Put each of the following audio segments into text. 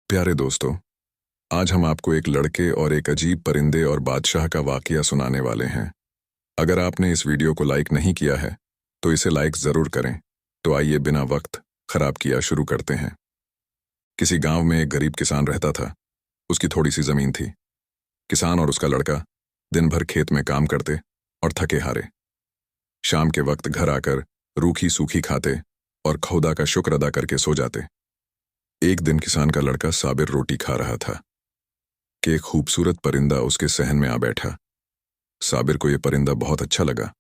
प्यारे दोस्तों, आज हम आपको एक लड़के और एक अजीब परिंदे और बादशाह का वाकया सुनाने वाले हैं। अगर आपने इस वीडियो को लाइक नहीं किया है तो इसे लाइक ज़रूर करें। तो आइए बिना वक्त खराब किया शुरू करते हैं। किसी गांव में एक गरीब किसान रहता था। उसकी थोड़ी सी ज़मीन थी। किसान और उसका लड़का दिन भर खेत में काम करते और थके हारे शाम के वक्त घर आकर रूखी सूखी खाते और खुदा का शुक्र अदा करके सो जाते। एक दिन किसान का लड़का साबिर रोटी खा रहा था कि एक खूबसूरत परिंदा उसके सहन में आ बैठा। साबिर को यह परिंदा बहुत अच्छा लगा।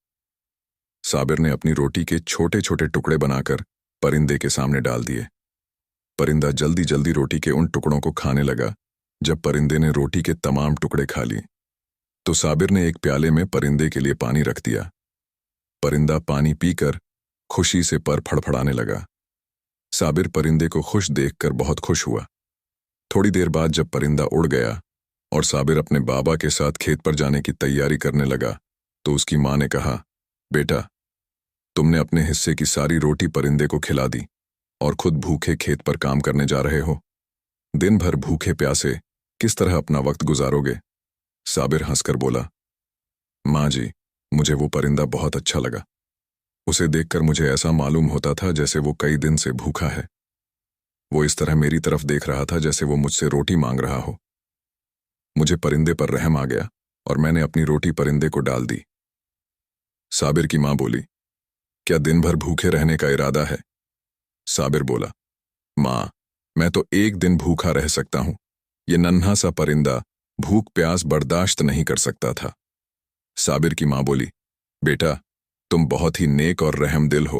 साबिर ने अपनी रोटी के छोटे छोटे टुकड़े बनाकर परिंदे के सामने डाल दिए। परिंदा जल्दी जल्दी रोटी के उन टुकड़ों को खाने लगा। जब परिंदे ने रोटी के तमाम टुकड़े खा लिए तो साबिर ने एक प्याले में परिंदे के लिए पानी रख दिया। परिंदा पानी पीकर खुशी से पर फड़फड़ाने लगा। साबिर परिंदे को खुश देखकर बहुत खुश हुआ। थोड़ी देर बाद जब परिंदा उड़ गया और साबिर अपने बाबा के साथ खेत पर जाने की तैयारी करने लगा तो उसकी माँ ने कहा, बेटा, तुमने अपने हिस्से की सारी रोटी परिंदे को खिला दी और खुद भूखे खेत पर काम करने जा रहे हो। दिन भर भूखे प्यासे किस तरह अपना वक्त गुजारोगे? साबिर हंसकर बोला, माँ जी, मुझे वो परिंदा बहुत अच्छा लगा। उसे देखकर मुझे ऐसा मालूम होता था जैसे वो कई दिन से भूखा है। वो इस तरह मेरी तरफ देख रहा था जैसे वो मुझसे रोटी मांग रहा हो। मुझे परिंदे पर रहम आ गया और मैंने अपनी रोटी परिंदे को डाल दी। साबिर की माँ बोली, क्या दिन भर भूखे रहने का इरादा है? साबिर बोला, माँ, मैं तो एक दिन भूखा रह सकता हूं। ये नन्हा सा परिंदा भूख प्यास बर्दाश्त नहीं कर सकता था। साबिर की माँ बोली, बेटा, तुम बहुत ही नेक और रहम दिल हो।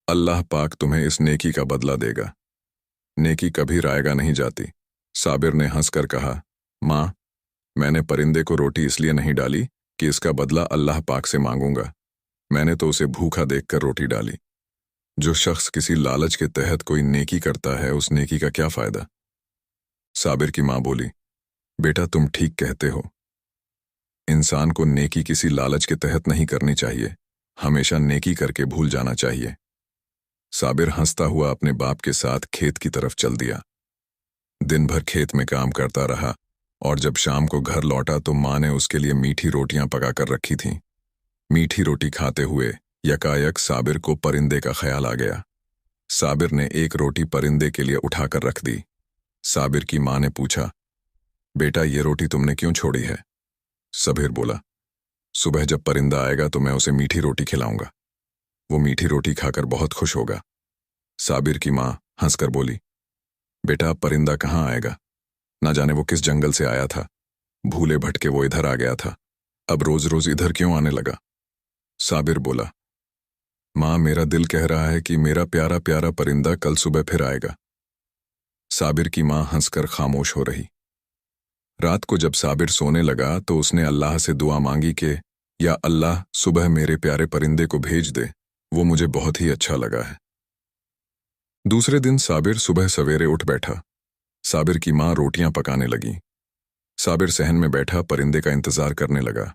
अल्लाह पाक तुम्हें इस नेकी का बदला देगा। नेकी कभी रायगा नहीं जाती। साबिर ने हंसकर कहा, माँ, मैंने परिंदे को रोटी इसलिए नहीं डाली कि इसका बदला अल्लाह पाक से मांगूंगा। मैंने तो उसे भूखा देखकर रोटी डाली। जो शख्स किसी लालच के तहत कोई नेकी करता है, उस नेकी का क्या फायदा? साबिर की माँ बोली, बेटा, तुम ठीक कहते हो। इंसान को नेकी किसी लालच के तहत नहीं करनी चाहिए। हमेशा नेकी करके भूल जाना चाहिए। साबिर हंसता हुआ अपने बाप के साथ खेत की तरफ चल दिया। दिन भर खेत में काम करता रहा और जब शाम को घर लौटा तो माँ ने उसके लिए मीठी रोटियां पकाकर रखी थीं। मीठी रोटी खाते हुए यकायक साबिर को परिंदे का ख्याल आ गया। साबिर ने एक रोटी परिंदे के लिए उठाकर रख दी। साबिर की माँ ने पूछा, बेटा, ये रोटी तुमने क्यों छोड़ी है? साबिर बोला, सुबह जब परिंदा आएगा तो मैं उसे मीठी रोटी खिलाऊंगा। वो मीठी रोटी खाकर बहुत खुश होगा। साबिर की माँ हंसकर बोली, बेटा, अब परिंदा कहाँ आएगा? ना जाने वो किस जंगल से आया था। भूले भटके वो इधर आ गया था। अब रोज रोज इधर क्यों आने लगा? साबिर बोला, माँ, मेरा दिल कह रहा है कि मेरा प्यारा प्यारा परिंदा कल सुबह फिर आएगा। साबिर की माँ हंसकर खामोश हो रही। रात को जब साबिर सोने लगा तो उसने अल्लाह से दुआ मांगी कि या अल्लाह, सुबह मेरे प्यारे परिंदे को भेज दे। वो मुझे बहुत ही अच्छा लगा है। दूसरे दिन साबिर सुबह सवेरे उठ बैठा। साबिर की माँ रोटियां पकाने लगी। साबिर सहन में बैठा परिंदे का इंतजार करने लगा।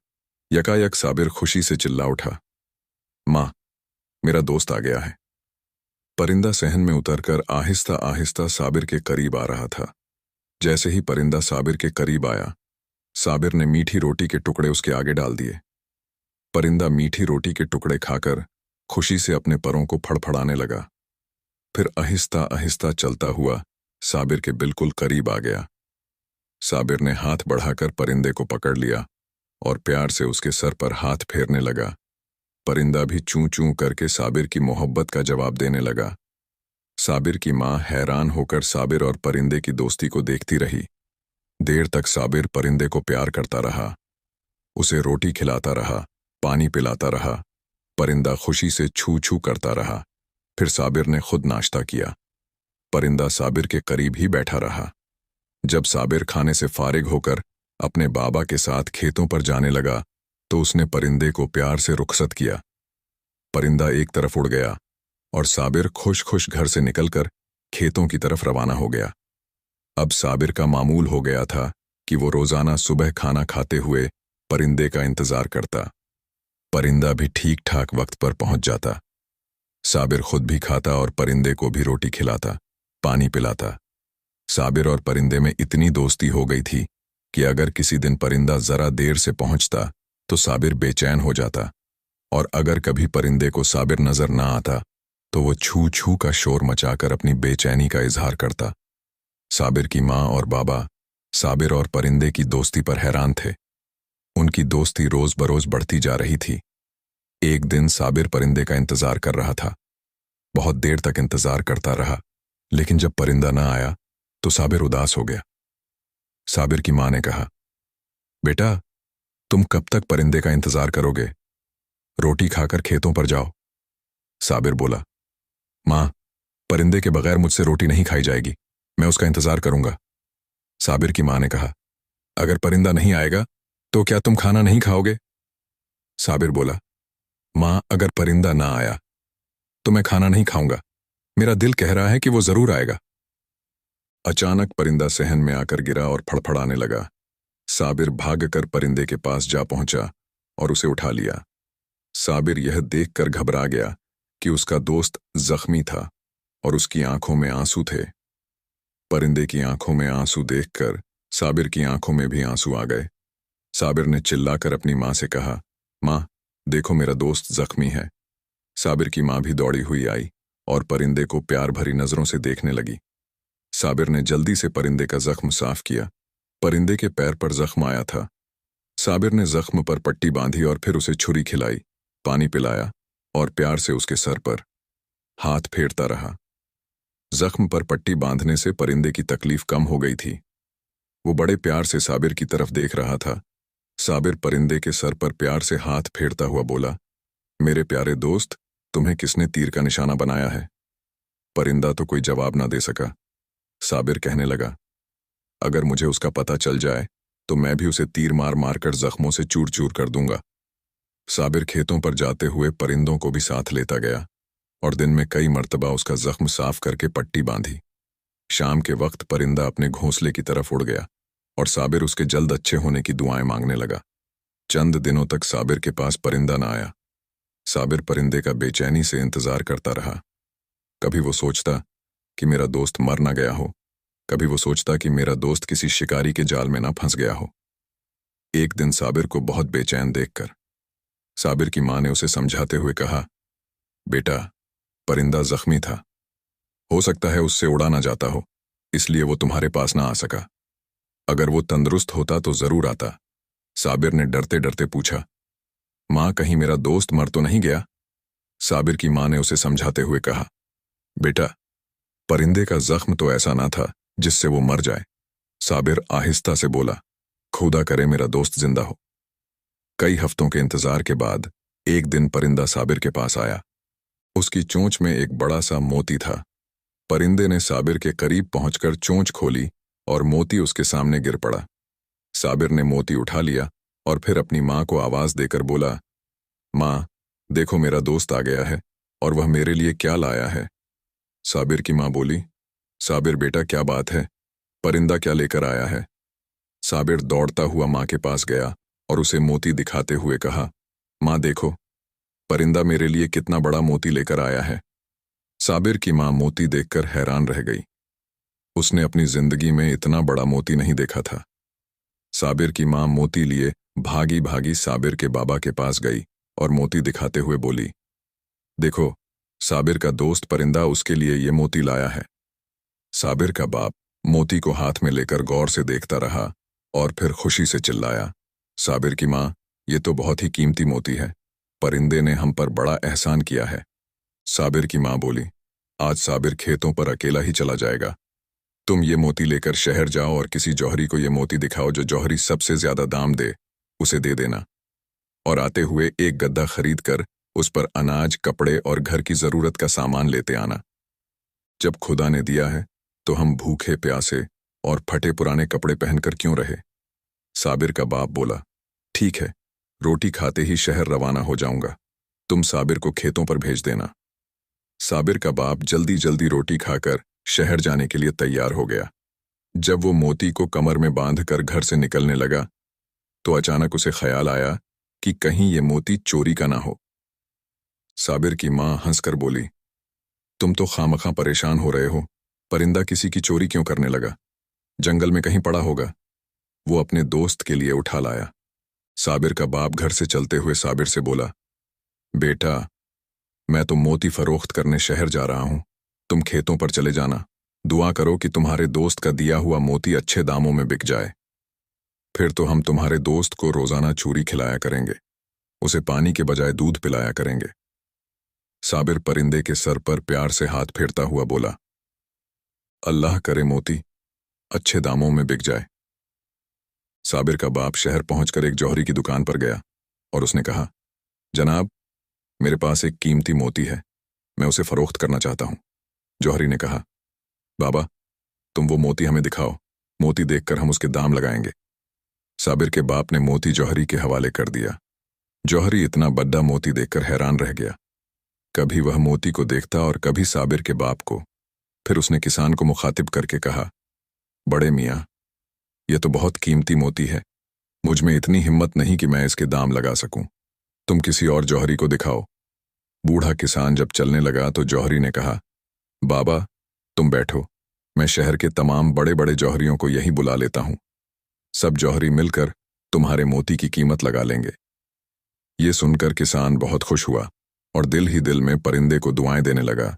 यकायक साबिर खुशी से चिल्ला उठा, माँ, मेरा दोस्त आ गया है। परिंदा सहन में उतरकर आहिस्ता आहिस्ता साबिर के करीब आ रहा था। जैसे ही परिंदा साबिर के करीब आया, साबिर ने मीठी रोटी के टुकड़े उसके आगे डाल दिए। परिंदा मीठी रोटी के टुकड़े खाकर खुशी से अपने परों को फड़फड़ाने लगा। फिर आहिस्ता आहिस्ता चलता हुआ साबिर के बिल्कुल करीब आ गया। साबिर ने हाथ बढ़ाकर परिंदे को पकड़ लिया और प्यार से उसके सर पर हाथ फेरने लगा। परिंदा भी चूं चूं करके साबिर की मोहब्बत का जवाब देने लगा। साबिर की माँ हैरान होकर साबिर और परिंदे की दोस्ती को देखती रही। देर तक साबिर परिंदे को प्यार करता रहा। उसे रोटी खिलाता रहा, पानी पिलाता रहा। परिंदा खुशी से छू छू करता रहा। फिर साबिर ने खुद नाश्ता किया। परिंदा साबिर के करीब ही बैठा रहा। जब साबिर खाने से फारिग होकर अपने बाबा के साथ खेतों पर जाने लगा तो उसने परिंदे को प्यार से रुखसत किया। परिंदा एक तरफ उड़ गया और साबिर खुश खुश घर से निकलकर खेतों की तरफ रवाना हो गया। अब साबिर का मामूल हो गया था कि वो रोजाना सुबह खाना खाते हुए परिंदे का इंतजार करता। परिंदा भी ठीक ठाक वक्त पर पहुंच जाता। साबिर खुद भी खाता और परिंदे को भी रोटी खिलाता, पानी पिलाता। साबिर और परिंदे में इतनी दोस्ती हो गई थी कि अगर किसी दिन परिंदा जरा देर से पहुंचता तो साबिर बेचैन हो जाता, और अगर कभी परिंदे को साबिर नजर ना आता तो वो छू छू का शोर मचाकर अपनी बेचैनी का इजहार करता। साबिर की माँ और बाबा साबिर और परिंदे की दोस्ती पर हैरान थे। उनकी दोस्ती रोज बरोज बढ़ती जा रही थी। एक दिन साबिर परिंदे का इंतजार कर रहा था। बहुत देर तक इंतजार करता रहा, लेकिन जब परिंदा ना आया तो साबिर उदास हो गया। साबिर की माँ ने कहा, बेटा, तुम कब तक परिंदे का इंतजार करोगे? रोटी खाकर खेतों पर जाओ। साबिर बोला, माँ, परिंदे के बगैर मुझसे रोटी नहीं खाई जाएगी, मैं उसका इंतजार करूंगा। साबिर की माँ ने कहा, अगर परिंदा नहीं आएगा तो क्या तुम खाना नहीं खाओगे? साबिर बोला, माँ, अगर परिंदा ना आया तो मैं खाना नहीं खाऊंगा, मेरा दिल कह रहा है कि वो जरूर आएगा। अचानक परिंदा सहन में आकर गिरा और फड़फड़ाने लगा। साबिर भागकर परिंदे के पास जा पहुंचा और उसे उठा लिया। साबिर यह देखकर घबरा गया कि उसका दोस्त जख्मी था और उसकी आंखों में आंसू थे। परिंदे की आंखों में आंसू देखकर साबिर की आंखों में भी आंसू आ गए। साबिर ने चिल्लाकर अपनी माँ से कहा, माँ, देखो मेरा दोस्त जख्मी है। साबिर की माँ भी दौड़ी हुई आई और परिंदे को प्यार भरी नजरों से देखने लगी। साबिर ने जल्दी से परिंदे का जख्म साफ किया। परिंदे के पैर पर जख्म आया था। साबिर ने जख्म पर पट्टी बांधी और फिर उसे छुरी खिलाई, पानी पिलाया और प्यार से उसके सर पर हाथ फेरता रहा। जख्म पर पट्टी बांधने से परिंदे की तकलीफ कम हो गई थी। वो बड़े प्यार से साबिर की तरफ देख रहा था। साबिर परिंदे के सर पर प्यार से हाथ फेरता हुआ बोला, मेरे प्यारे दोस्त, तुम्हें किसने तीर का निशाना बनाया है? परिंदा तो कोई जवाब ना दे सका। साबिर कहने लगा, अगर मुझे उसका पता चल जाए तो मैं भी उसे तीर मार मारकर जख्मों से चूर चूर कर दूंगा। साबिर खेतों पर जाते हुए परिंदों को भी साथ लेता गया और दिन में कई मर्तबा उसका जख्म साफ करके पट्टी बांधी। शाम के वक्त परिंदा अपने घोंसले की तरफ उड़ गया और साबिर उसके जल्द अच्छे होने की दुआएं मांगने लगा। चंद दिनों तक साबिर के पास परिंदा न आया। साबिर परिंदे का बेचैनी से इंतजार करता रहा। कभी वो सोचता कि मेरा दोस्त मर ना गया हो, कभी वो सोचता कि मेरा दोस्त किसी शिकारी के जाल में ना फंस गया हो। एक दिन साबिर को बहुत बेचैन देखकर साबिर की माँ ने उसे समझाते हुए कहा, बेटा, परिंदा जख्मी था, हो सकता है उससे उड़ा ना जाता हो, इसलिए वो तुम्हारे पास ना आ सका। अगर वो तंदुरुस्त होता तो जरूर आता। साबिर ने डरते डरते पूछा, माँ, कहीं मेरा दोस्त मर तो नहीं गया? साबिर की माँ ने उसे समझाते हुए कहा, बेटा, परिंदे का जख्म तो ऐसा ना था जिससे वो मर जाए। साबिर आहिस्ता से बोला, खुदा करे मेरा दोस्त जिंदा हो। कई हफ्तों के इंतजार के बाद एक दिन परिंदा साबिर के पास आया। उसकी चोंच में एक बड़ा सा मोती था। परिंदे ने साबिर के करीब पहुंचकर चोंच खोली और मोती उसके सामने गिर पड़ा। साबिर ने मोती उठा लिया और फिर अपनी माँ को आवाज देकर बोला, माँ, देखो मेरा दोस्त आ गया है और वह मेरे लिए क्या लाया है। साबिर की माँ बोली, साबिर बेटा, क्या बात है? परिंदा क्या लेकर आया है? साबिर दौड़ता हुआ माँ के पास गया और उसे मोती दिखाते हुए कहा, माँ देखो, परिंदा मेरे लिए कितना बड़ा मोती लेकर आया है। साबिर की माँ मोती देखकर हैरान रह गई। उसने अपनी जिंदगी में इतना बड़ा मोती नहीं देखा था। साबिर की माँ मोती लिए भागी भागी साबिर के बाबा के पास गई और मोती दिखाते हुए बोली, देखो, साबिर का दोस्त परिंदा उसके लिए ये मोती लाया है। साबिर का बाप मोती को हाथ में लेकर गौर से देखता रहा और फिर खुशी से चिल्लाया, साबिर की माँ, ये तो बहुत ही कीमती मोती है। परिंदे ने हम पर बड़ा एहसान किया है। साबिर की माँ बोली, आज साबिर खेतों पर अकेला ही चला जाएगा। तुम ये मोती लेकर शहर जाओ और किसी जौहरी को ये मोती दिखाओ, जो जौहरी सबसे ज्यादा दाम दे उसे दे देना, और आते हुए एक गद्दा खरीद कर उस पर अनाज, कपड़े और घर की जरूरत का सामान लेते आना। जब खुदा ने दिया है तो हम भूखे प्यासे और फटे पुराने कपड़े पहनकर क्यों रहे। साबिर का बाप बोला, ठीक है, रोटी खाते ही शहर रवाना हो जाऊंगा, तुम साबिर को खेतों पर भेज देना। साबिर का बाप जल्दी जल्दी रोटी खाकर शहर जाने के लिए तैयार हो गया। जब वो मोती को कमर में बांधकर घर से निकलने लगा तो अचानक उसे ख्याल आया कि कहीं ये मोती चोरी का ना हो। साबिर की माँ हंसकर बोली, तुम तो खामखा परेशान हो रहे हो, परिंदा किसी की चोरी क्यों करने लगा? जंगल में कहीं पड़ा होगा। वो अपने दोस्त के लिए उठा लाया। साबिर का बाप घर से चलते हुए साबिर से बोला, बेटा, मैं तो मोती फरोख्त करने शहर जा रहा हूं। तुम खेतों पर चले जाना। दुआ करो कि तुम्हारे दोस्त का दिया हुआ मोती अच्छे दामों में बिक जाए। फिर तो हम तुम्हारे दोस्त को रोजाना चूरी खिलाया करेंगे। उसे पानी के बजाय दूध पिलाया करेंगे। साबिर परिंदे के सर पर प्यार से हाथ फेरता हुआ बोला, अल्लाह करे मोती अच्छे दामों में बिक जाए। साबिर का बाप शहर पहुंचकर एक जौहरी की दुकान पर गया और उसने कहा, जनाब, मेरे पास एक कीमती मोती है, मैं उसे फरोख्त करना चाहता हूं। जौहरी ने कहा, बाबा, तुम वो मोती हमें दिखाओ, मोती देखकर हम उसके दाम लगाएंगे। साबिर के बाप ने मोती जौहरी के हवाले कर दिया। जौहरी इतना बड़ा मोती देखकर हैरान रह गया। कभी वह मोती को देखता और कभी साबिर के बाप को। फिर उसने किसान को मुखातिब करके कहा, बड़े मियाँ, ये तो बहुत कीमती मोती है। मुझ में इतनी हिम्मत नहीं कि मैं इसके दाम लगा सकूं। तुम किसी और जौहरी को दिखाओ। बूढ़ा किसान जब चलने लगा तो जौहरी ने कहा, बाबा, तुम बैठो, मैं शहर के तमाम बड़े बड़े जौहरियों को यहीं बुला लेता हूं। सब जौहरी मिलकर तुम्हारे मोती की कीमत लगा लेंगे। ये सुनकर किसान बहुत खुश हुआ और दिल ही दिल में परिंदे को दुआएं देने लगा,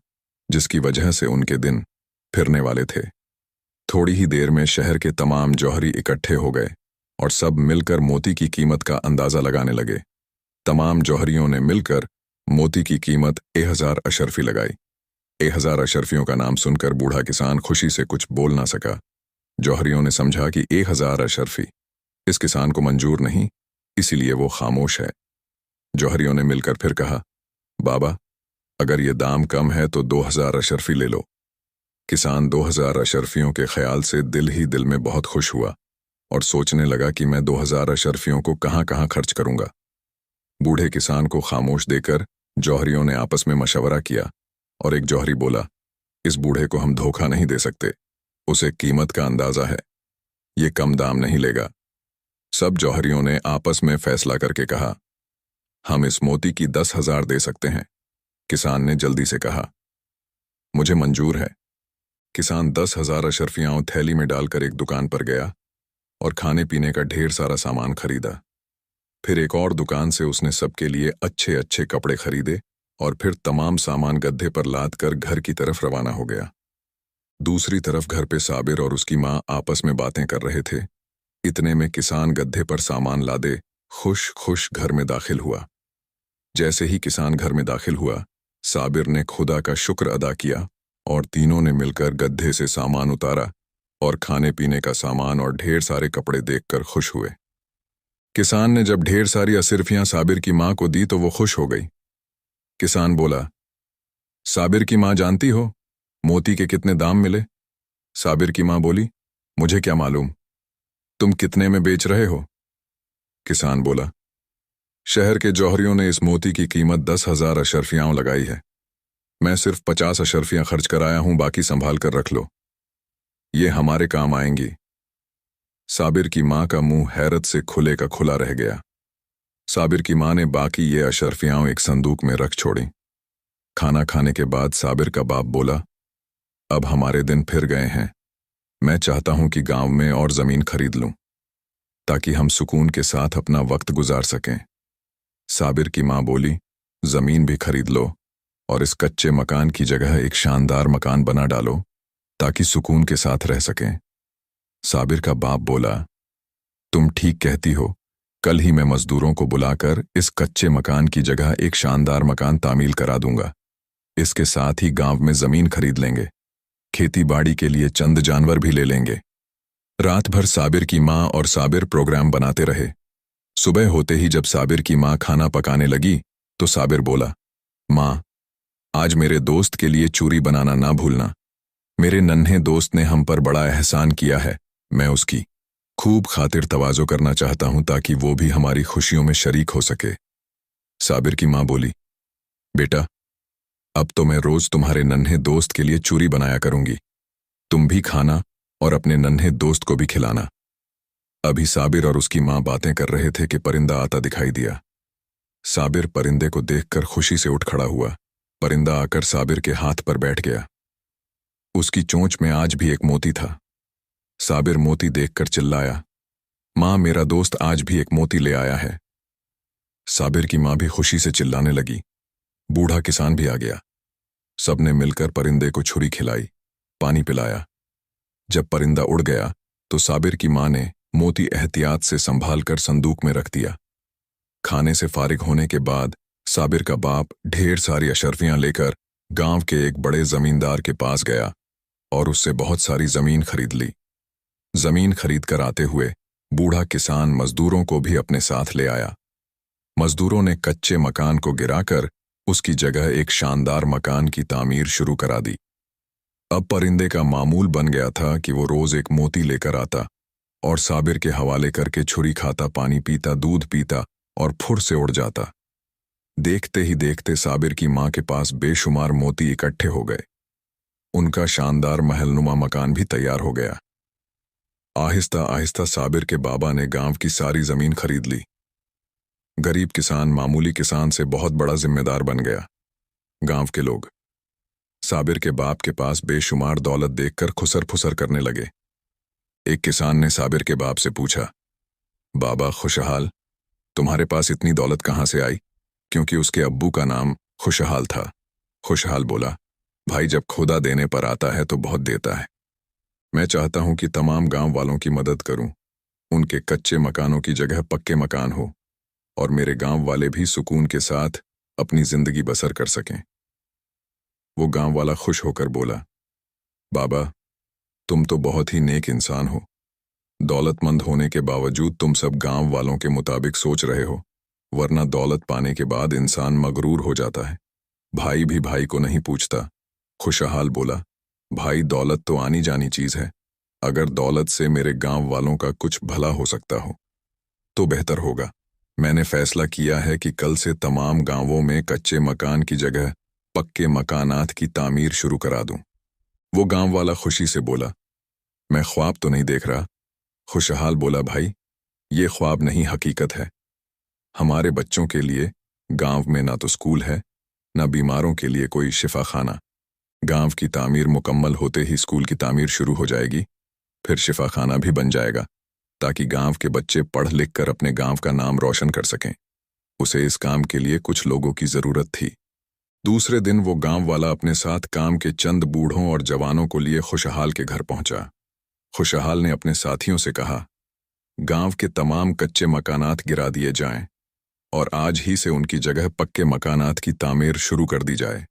जिसकी वजह से उनके दिन फिरने वाले थे। थोड़ी ही देर में शहर के तमाम जौहरी इकट्ठे हो गए और सब मिलकर मोती की कीमत का अंदाजा लगाने लगे। तमाम जौहरियों ने मिलकर मोती की कीमत 1000 अशरफी लगाई। 1000 अशरफियों का नाम सुनकर बूढ़ा किसान खुशी से कुछ बोल ना सका। जौहरियों ने समझा कि 1000 अशरफी इस किसान को मंजूर नहीं, इसीलिए वो खामोश है। जौहरियों ने मिलकर फिर कहा, बाबा, अगर ये दाम कम है तो 2000 अशरफी ले लो। किसान 2000 अशरफियों के ख्याल से दिल ही दिल में बहुत खुश हुआ और सोचने लगा कि मैं 2000 अशरफियों को कहां कहां खर्च करूंगा। बूढ़े किसान को खामोश देकर जौहरियों ने आपस में मशवरा किया और एक जौहरी बोला, इस बूढ़े को हम धोखा नहीं दे सकते, उसे कीमत का अंदाजा है, ये कम दाम नहीं लेगा। सब जौहरियों ने आपस में फैसला करके कहा, हम इस मोती की 10,000 दे सकते हैं। किसान ने जल्दी से कहा, मुझे मंजूर है। किसान 10,000 अशरफियां थैली में डालकर एक दुकान पर गया और खाने पीने का ढेर सारा सामान खरीदा। फिर एक और दुकान से उसने सबके लिए अच्छे अच्छे कपड़े खरीदे और फिर तमाम सामान गद्दे पर लाद कर घर की तरफ रवाना हो गया। दूसरी तरफ घर पे साबिर और उसकी माँ आपस में बातें कर रहे थे। इतने में किसान गद्दे पर सामान लादे खुश खुश घर में दाखिल हुआ। जैसे ही किसान घर में दाखिल हुआ, साबिर ने खुदा का शुक्र अदा किया और तीनों ने मिलकर गद्दे से सामान उतारा और खाने पीने का सामान और ढेर सारे कपड़े देखकर खुश हुए। किसान ने जब ढेर सारी अशरफियां साबिर की माँ को दी तो वो खुश हो गई। किसान बोला, साबिर की माँ, जानती हो मोती के कितने दाम मिले? साबिर की माँ बोली, मुझे क्या मालूम, तुम कितने में बेच रहे हो? किसान बोला, शहर के जौहरियों ने इस मोती की कीमत 10,000 अशरफियां लगाई है। मैं सिर्फ 50 अशरफियां खर्च कर आया हूं, बाकी संभाल कर रख लो, ये हमारे काम आएंगी। साबिर की माँ का मुंह हैरत से खुले का खुला रह गया। साबिर की माँ ने बाकी ये अशरफियां एक संदूक में रख छोड़ी। खाना खाने के बाद साबिर का बाप बोला, अब हमारे दिन फिर गए हैं। मैं चाहता हूं कि गांव में और जमीन खरीद लूं ताकि हम सुकून के साथ अपना वक्त गुजार सकें। साबिर की माँ बोली, जमीन भी खरीद लो और इस कच्चे मकान की जगह एक शानदार मकान बना डालो ताकि सुकून के साथ रह सकें। साबिर का बाप बोला, तुम ठीक कहती हो, कल ही मैं मजदूरों को बुलाकर इस कच्चे मकान की जगह एक शानदार मकान तामील करा दूंगा। इसके साथ ही गांव में जमीन खरीद लेंगे, खेती बाड़ी के लिए चंद जानवर भी ले लेंगे। रात भर साबिर की माँ और साबिर प्रोग्राम बनाते रहे। सुबह होते ही जब साबिर की माँ खाना पकाने लगी तो साबिर बोला, माँ, आज मेरे दोस्त के लिए चूरी बनाना ना भूलना। मेरे नन्हे दोस्त ने हम पर बड़ा एहसान किया है, मैं उसकी खूब खातिर तवाज़ो करना चाहता हूं ताकि वो भी हमारी खुशियों में शरीक हो सके। साबिर की माँ बोली, बेटा, अब तो मैं रोज तुम्हारे नन्हे दोस्त के लिए चूरी बनाया करूंगी, तुम भी खाना और अपने नन्हे दोस्त को भी खिलाना। अभी साबिर और उसकी माँ बातें कर रहे थे कि परिंदा आता दिखाई दिया। साबिर परिंदे को देखकर खुशी से उठ खड़ा हुआ। परिंदा आकर साबिर के हाथ पर बैठ गया। उसकी चोंच में आज भी एक मोती था। साबिर मोती देखकर चिल्लाया, माँ, मेरा दोस्त आज भी एक मोती ले आया है। साबिर की माँ भी खुशी से चिल्लाने लगी। बूढ़ा किसान भी आ गया। सबने मिलकर परिंदे को छुरी खिलाई, पानी पिलाया। जब परिंदा उड़ गया तो साबिर की माँ ने मोती एहतियात से संभाल कर संदूक में रख दिया। खाने से फारिग होने के बाद साबिर का बाप ढेर सारी अशर्फियां लेकर गांव के एक बड़े जमींदार के पास गया और उससे बहुत सारी जमीन खरीद ली। जमीन खरीद कर आते हुए बूढ़ा किसान मजदूरों को भी अपने साथ ले आया। मजदूरों ने कच्चे मकान को गिराकर उसकी जगह एक शानदार मकान की तामीर शुरू करा दी। अब परिंदे का मामूल बन गया था कि वो रोज एक मोती लेकर आता और साबिर के हवाले करके छुरी खाता, पानी पीता, दूध पीता और फुर से उड़ जाता। देखते ही देखते साबिर की माँ के पास बेशुमार मोती इकट्ठे हो गए। उनका शानदार महलनुमा मकान भी तैयार हो गया। आहिस्ता आहिस्ता साबिर के बाबा ने गांव की सारी जमीन खरीद ली। गरीब किसान मामूली किसान से बहुत बड़ा जिम्मेदार बन गया। गांव के लोग साबिर के बाप के पास बेशुमार दौलत देखकर खुसर फुसर करने लगे। एक किसान ने साबिर के बाप से पूछा, बाबा खुशहाल, तुम्हारे पास इतनी दौलत कहाँ से आई? क्योंकि उसके अब्बू का नाम खुशहाल था। खुशहाल बोला, भाई, जब खुदा देने पर आता है तो बहुत देता है। मैं चाहता हूं कि तमाम गांव वालों की मदद करूं, उनके कच्चे मकानों की जगह पक्के मकान हो और मेरे गांव वाले भी सुकून के साथ अपनी जिंदगी बसर कर सकें। वो गांव वाला खुश होकर बोला, बाबा, तुम तो बहुत ही नेक इंसान हो। दौलतमंद होने के बावजूद तुम सब गांव वालों के मुताबिक सोच रहे हो, वरना दौलत पाने के बाद इंसान मगरूर हो जाता है। भाई भी भाई को नहीं पूछता। खुशहाल बोला, भाई, दौलत तो आनी जानी चीज है। अगर दौलत से मेरे गांव वालों का कुछ भला हो सकता हो तो बेहतर होगा। मैंने फैसला किया है कि कल से तमाम गांवों में कच्चे मकान की जगह पक्के मकानात की तामीर शुरू करा दूं। वो गांव वाला खुशी से बोला, मैं ख्वाब तो नहीं देख रहा। खुशहाल बोला, भाई, ये ख्वाब नहीं, हकीकत है। हमारे बच्चों के लिए गांव में ना तो स्कूल है, ना बीमारों के लिए कोई शिफा खाना। गांव की तामीर मुकम्मल होते ही स्कूल की तामीर शुरू हो जाएगी, फिर शिफा खाना भी बन जाएगा, ताकि गांव के बच्चे पढ़ लिख कर अपने गांव का नाम रोशन कर सकें। उसे इस काम के लिए कुछ लोगों की जरूरत थी। दूसरे दिन वो गांव वाला अपने साथ काम के चंद बूढ़ों और जवानों को लिए खुशहाल के घर पहुंचा। खुशहाल ने अपने साथियों से कहा, गांव के तमाम कच्चे मकानात गिरा दिए जाएं और आज ही से उनकी जगह पक्के मकानात की तामीर शुरू कर दी जाए।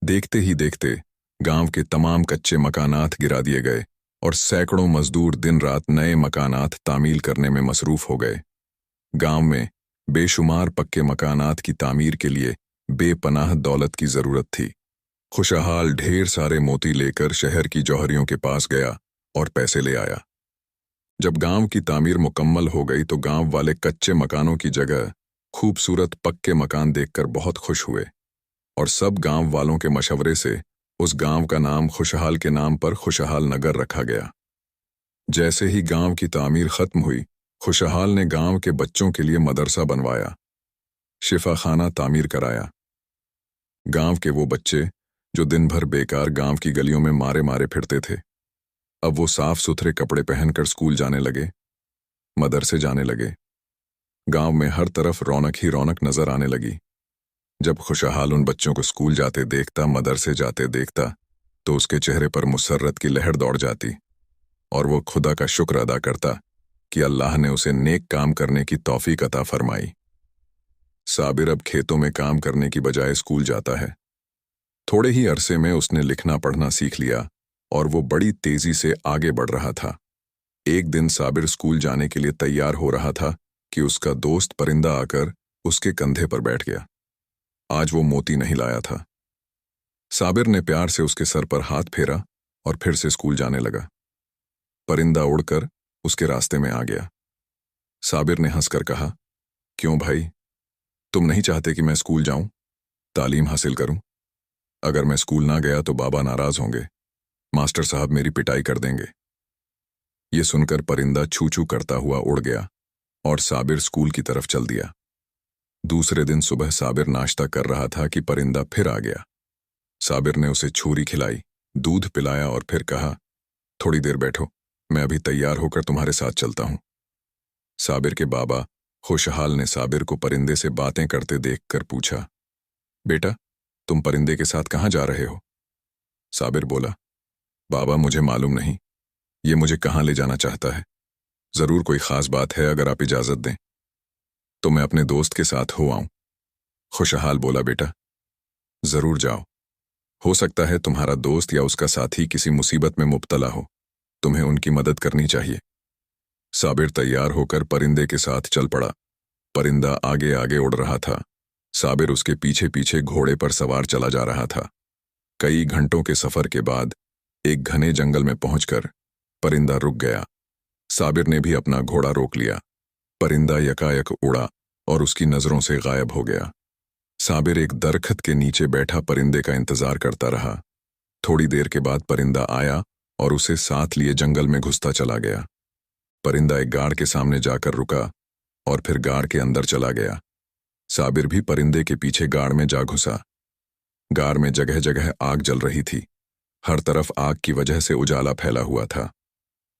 देखते ही देखते गांव के तमाम कच्चे मकानात गिरा दिए गए और सैकड़ों मजदूर दिन रात नए मकानात तामील करने में मसरूफ हो गए। गांव में बेशुमार पक्के मकानात की तामीर के लिए बेपनाह दौलत की जरूरत थी। खुशहाल ढेर सारे मोती लेकर शहर की जौहरियों के पास गया और पैसे ले आया। जब गांव की तामीर मुकम्मल हो गई तो गांव वाले कच्चे मकानों की जगह खूबसूरत पक्के मकान देखकर बहुत खुश हुए और सब गांव वालों के मशवरे से उस गांव का नाम खुशहाल के नाम पर खुशहाल नगर रखा गया। जैसे ही गांव की तामीर खत्म हुई, खुशहाल ने गांव के बच्चों के लिए मदरसा बनवाया, शिफा खाना तामीर कराया। गांव के वो बच्चे जो दिन भर बेकार गांव की गलियों में मारे मारे फिरते थे, अब वो साफ सुथरे कपड़े पहनकर स्कूल जाने लगे, मदरसे जाने लगे। गांव में हर तरफ रौनक ही रौनक नजर आने लगी। जब खुशहाल उन बच्चों को स्कूल जाते देखता, मदरसे जाते देखता, तो उसके चेहरे पर मुसर्रत की लहर दौड़ जाती और वो खुदा का शुक्र अदा करता कि अल्लाह ने उसे नेक काम करने की तौफीक अता फरमाई। साबिर अब खेतों में काम करने की बजाय स्कूल जाता है। थोड़े ही अरसे में उसने लिखना पढ़ना सीख लिया और वो बड़ी तेजी से आगे बढ़ रहा था। एक दिन साबिर स्कूल जाने के लिए तैयार हो रहा था कि उसका दोस्त परिंदा आकर उसके कंधे पर बैठ गया। आज वो मोती नहीं लाया था। साबिर ने प्यार से उसके सर पर हाथ फेरा और फिर से स्कूल जाने लगा। परिंदा उड़कर उसके रास्ते में आ गया। साबिर ने हंसकर कहा, क्यों भाई, तुम नहीं चाहते कि मैं स्कूल जाऊं, तालीम हासिल करूं? अगर मैं स्कूल ना गया तो बाबा नाराज होंगे, मास्टर साहब मेरी पिटाई कर देंगे। ये सुनकर परिंदा छू छू करता हुआ उड़ गया और साबिर स्कूल की तरफ चल दिया। दूसरे दिन सुबह साबिर नाश्ता कर रहा था कि परिंदा फिर आ गया। साबिर ने उसे छुरी खिलाई, दूध पिलाया और फिर कहा, थोड़ी देर बैठो, मैं अभी तैयार होकर तुम्हारे साथ चलता हूं। साबिर के बाबा खुशहाल ने साबिर को परिंदे से बातें करते देखकर पूछा, बेटा, तुम परिंदे के साथ कहाँ जा रहे हो? साबिर बोला, बाबा मुझे मालूम नहीं, ये मुझे कहाँ ले जाना चाहता है। जरूर कोई खास बात है, अगर आप इजाजत दें तो मैं अपने दोस्त के साथ हो आऊं। खुशहाल बोला, बेटा जरूर जाओ, हो सकता है तुम्हारा दोस्त या उसका साथी किसी मुसीबत में मुब्तला हो, तुम्हें उनकी मदद करनी चाहिए। साबिर तैयार होकर परिंदे के साथ चल पड़ा। परिंदा आगे आगे उड़ रहा था, साबिर उसके पीछे पीछे घोड़े पर सवार चला जा रहा था। कई घंटों के सफर के बाद एक घने जंगल में पहुंचकर परिंदा रुक गया। साबिर ने भी अपना घोड़ा रोक लिया। परिंदा यकायक उड़ा और उसकी नजरों से गायब हो गया। साबिर एक दरख्त के नीचे बैठा परिंदे का इंतजार करता रहा। थोड़ी देर के बाद परिंदा आया और उसे साथ लिए जंगल में घुसता चला गया। परिंदा एक गाड़ के सामने जाकर रुका और फिर गाड़ के अंदर चला गया। साबिर भी परिंदे के पीछे गाड़ में जा घुसा। गाड़ में जगह जगह आग जल रही थी। हर तरफ आग की वजह से उजाला फैला हुआ था।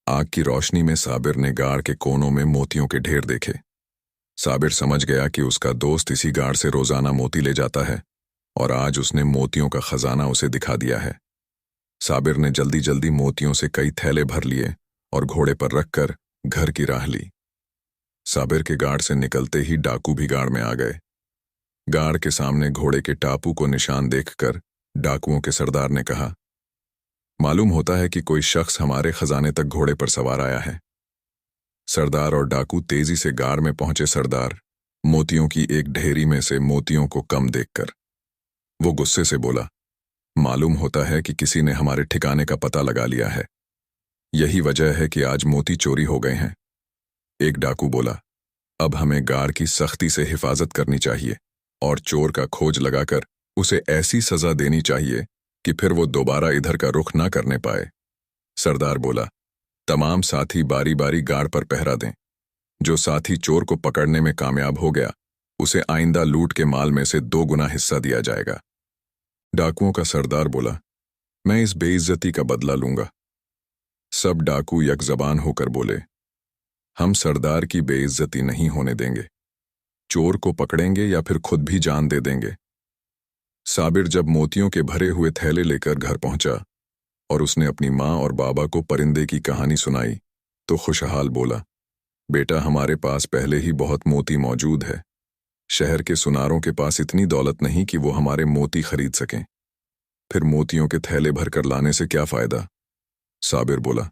आग की रोशनी में साबिर ने गाड़ के कोनों में मोतियों के ढेर देखे। साबिर समझ गया कि उसका दोस्त इसी गाड़ से रोजाना मोती ले जाता है और आज उसने मोतियों का खजाना उसे दिखा दिया है। साबिर ने जल्दी जल्दी मोतियों से कई थैले भर लिए और घोड़े पर रखकर घर की राह ली। साबिर के गाड़ से निकलते ही डाकू भी गाड़ में आ गए। गाड़ के सामने घोड़े के टापू को निशान देखकर डाकुओं के सरदार ने कहा, मालूम होता है कि कोई शख्स हमारे खजाने तक घोड़े पर सवार आया है। सरदार और डाकू तेजी से गाड़ में पहुंचे। सरदार मोतियों की एक ढेरी में से मोतियों को कम देखकर वो गुस्से से बोला, मालूम होता है कि किसी ने हमारे ठिकाने का पता लगा लिया है, यही वजह है कि आज मोती चोरी हो गए हैं। एक डाकू बोला, अब हमें गाड़ की सख्ती से हिफाजत करनी चाहिए और चोर का खोज लगाकर उसे ऐसी सजा देनी चाहिए कि फिर वो दोबारा इधर का रुख ना करने पाए। सरदार बोला, तमाम साथी बारी बारी गाड़ पर पहरा दें। जो साथी चोर को पकड़ने में कामयाब हो गया, उसे आइंदा लूट के माल में से 2 गुना हिस्सा दिया जाएगा। डाकुओं का सरदार बोला, मैं इस बेइज्जती का बदला लूंगा। सब डाकू यकजबान होकर बोले, हम सरदार की बेइज्जती नहीं होने देंगे। चोर को पकड़ेंगे या फिर खुद भी जान दे देंगे। साबिर जब मोतियों के भरे हुए थैले लेकर घर पहुंचा और उसने अपनी माँ और बाबा को परिंदे की कहानी सुनाई तो खुशहाल बोला, बेटा हमारे पास पहले ही बहुत मोती मौजूद है। शहर के सुनारों के पास इतनी दौलत नहीं कि वो हमारे मोती खरीद सकें। फिर मोतियों के थैले भरकर लाने से क्या फायदा? साबिर बोला,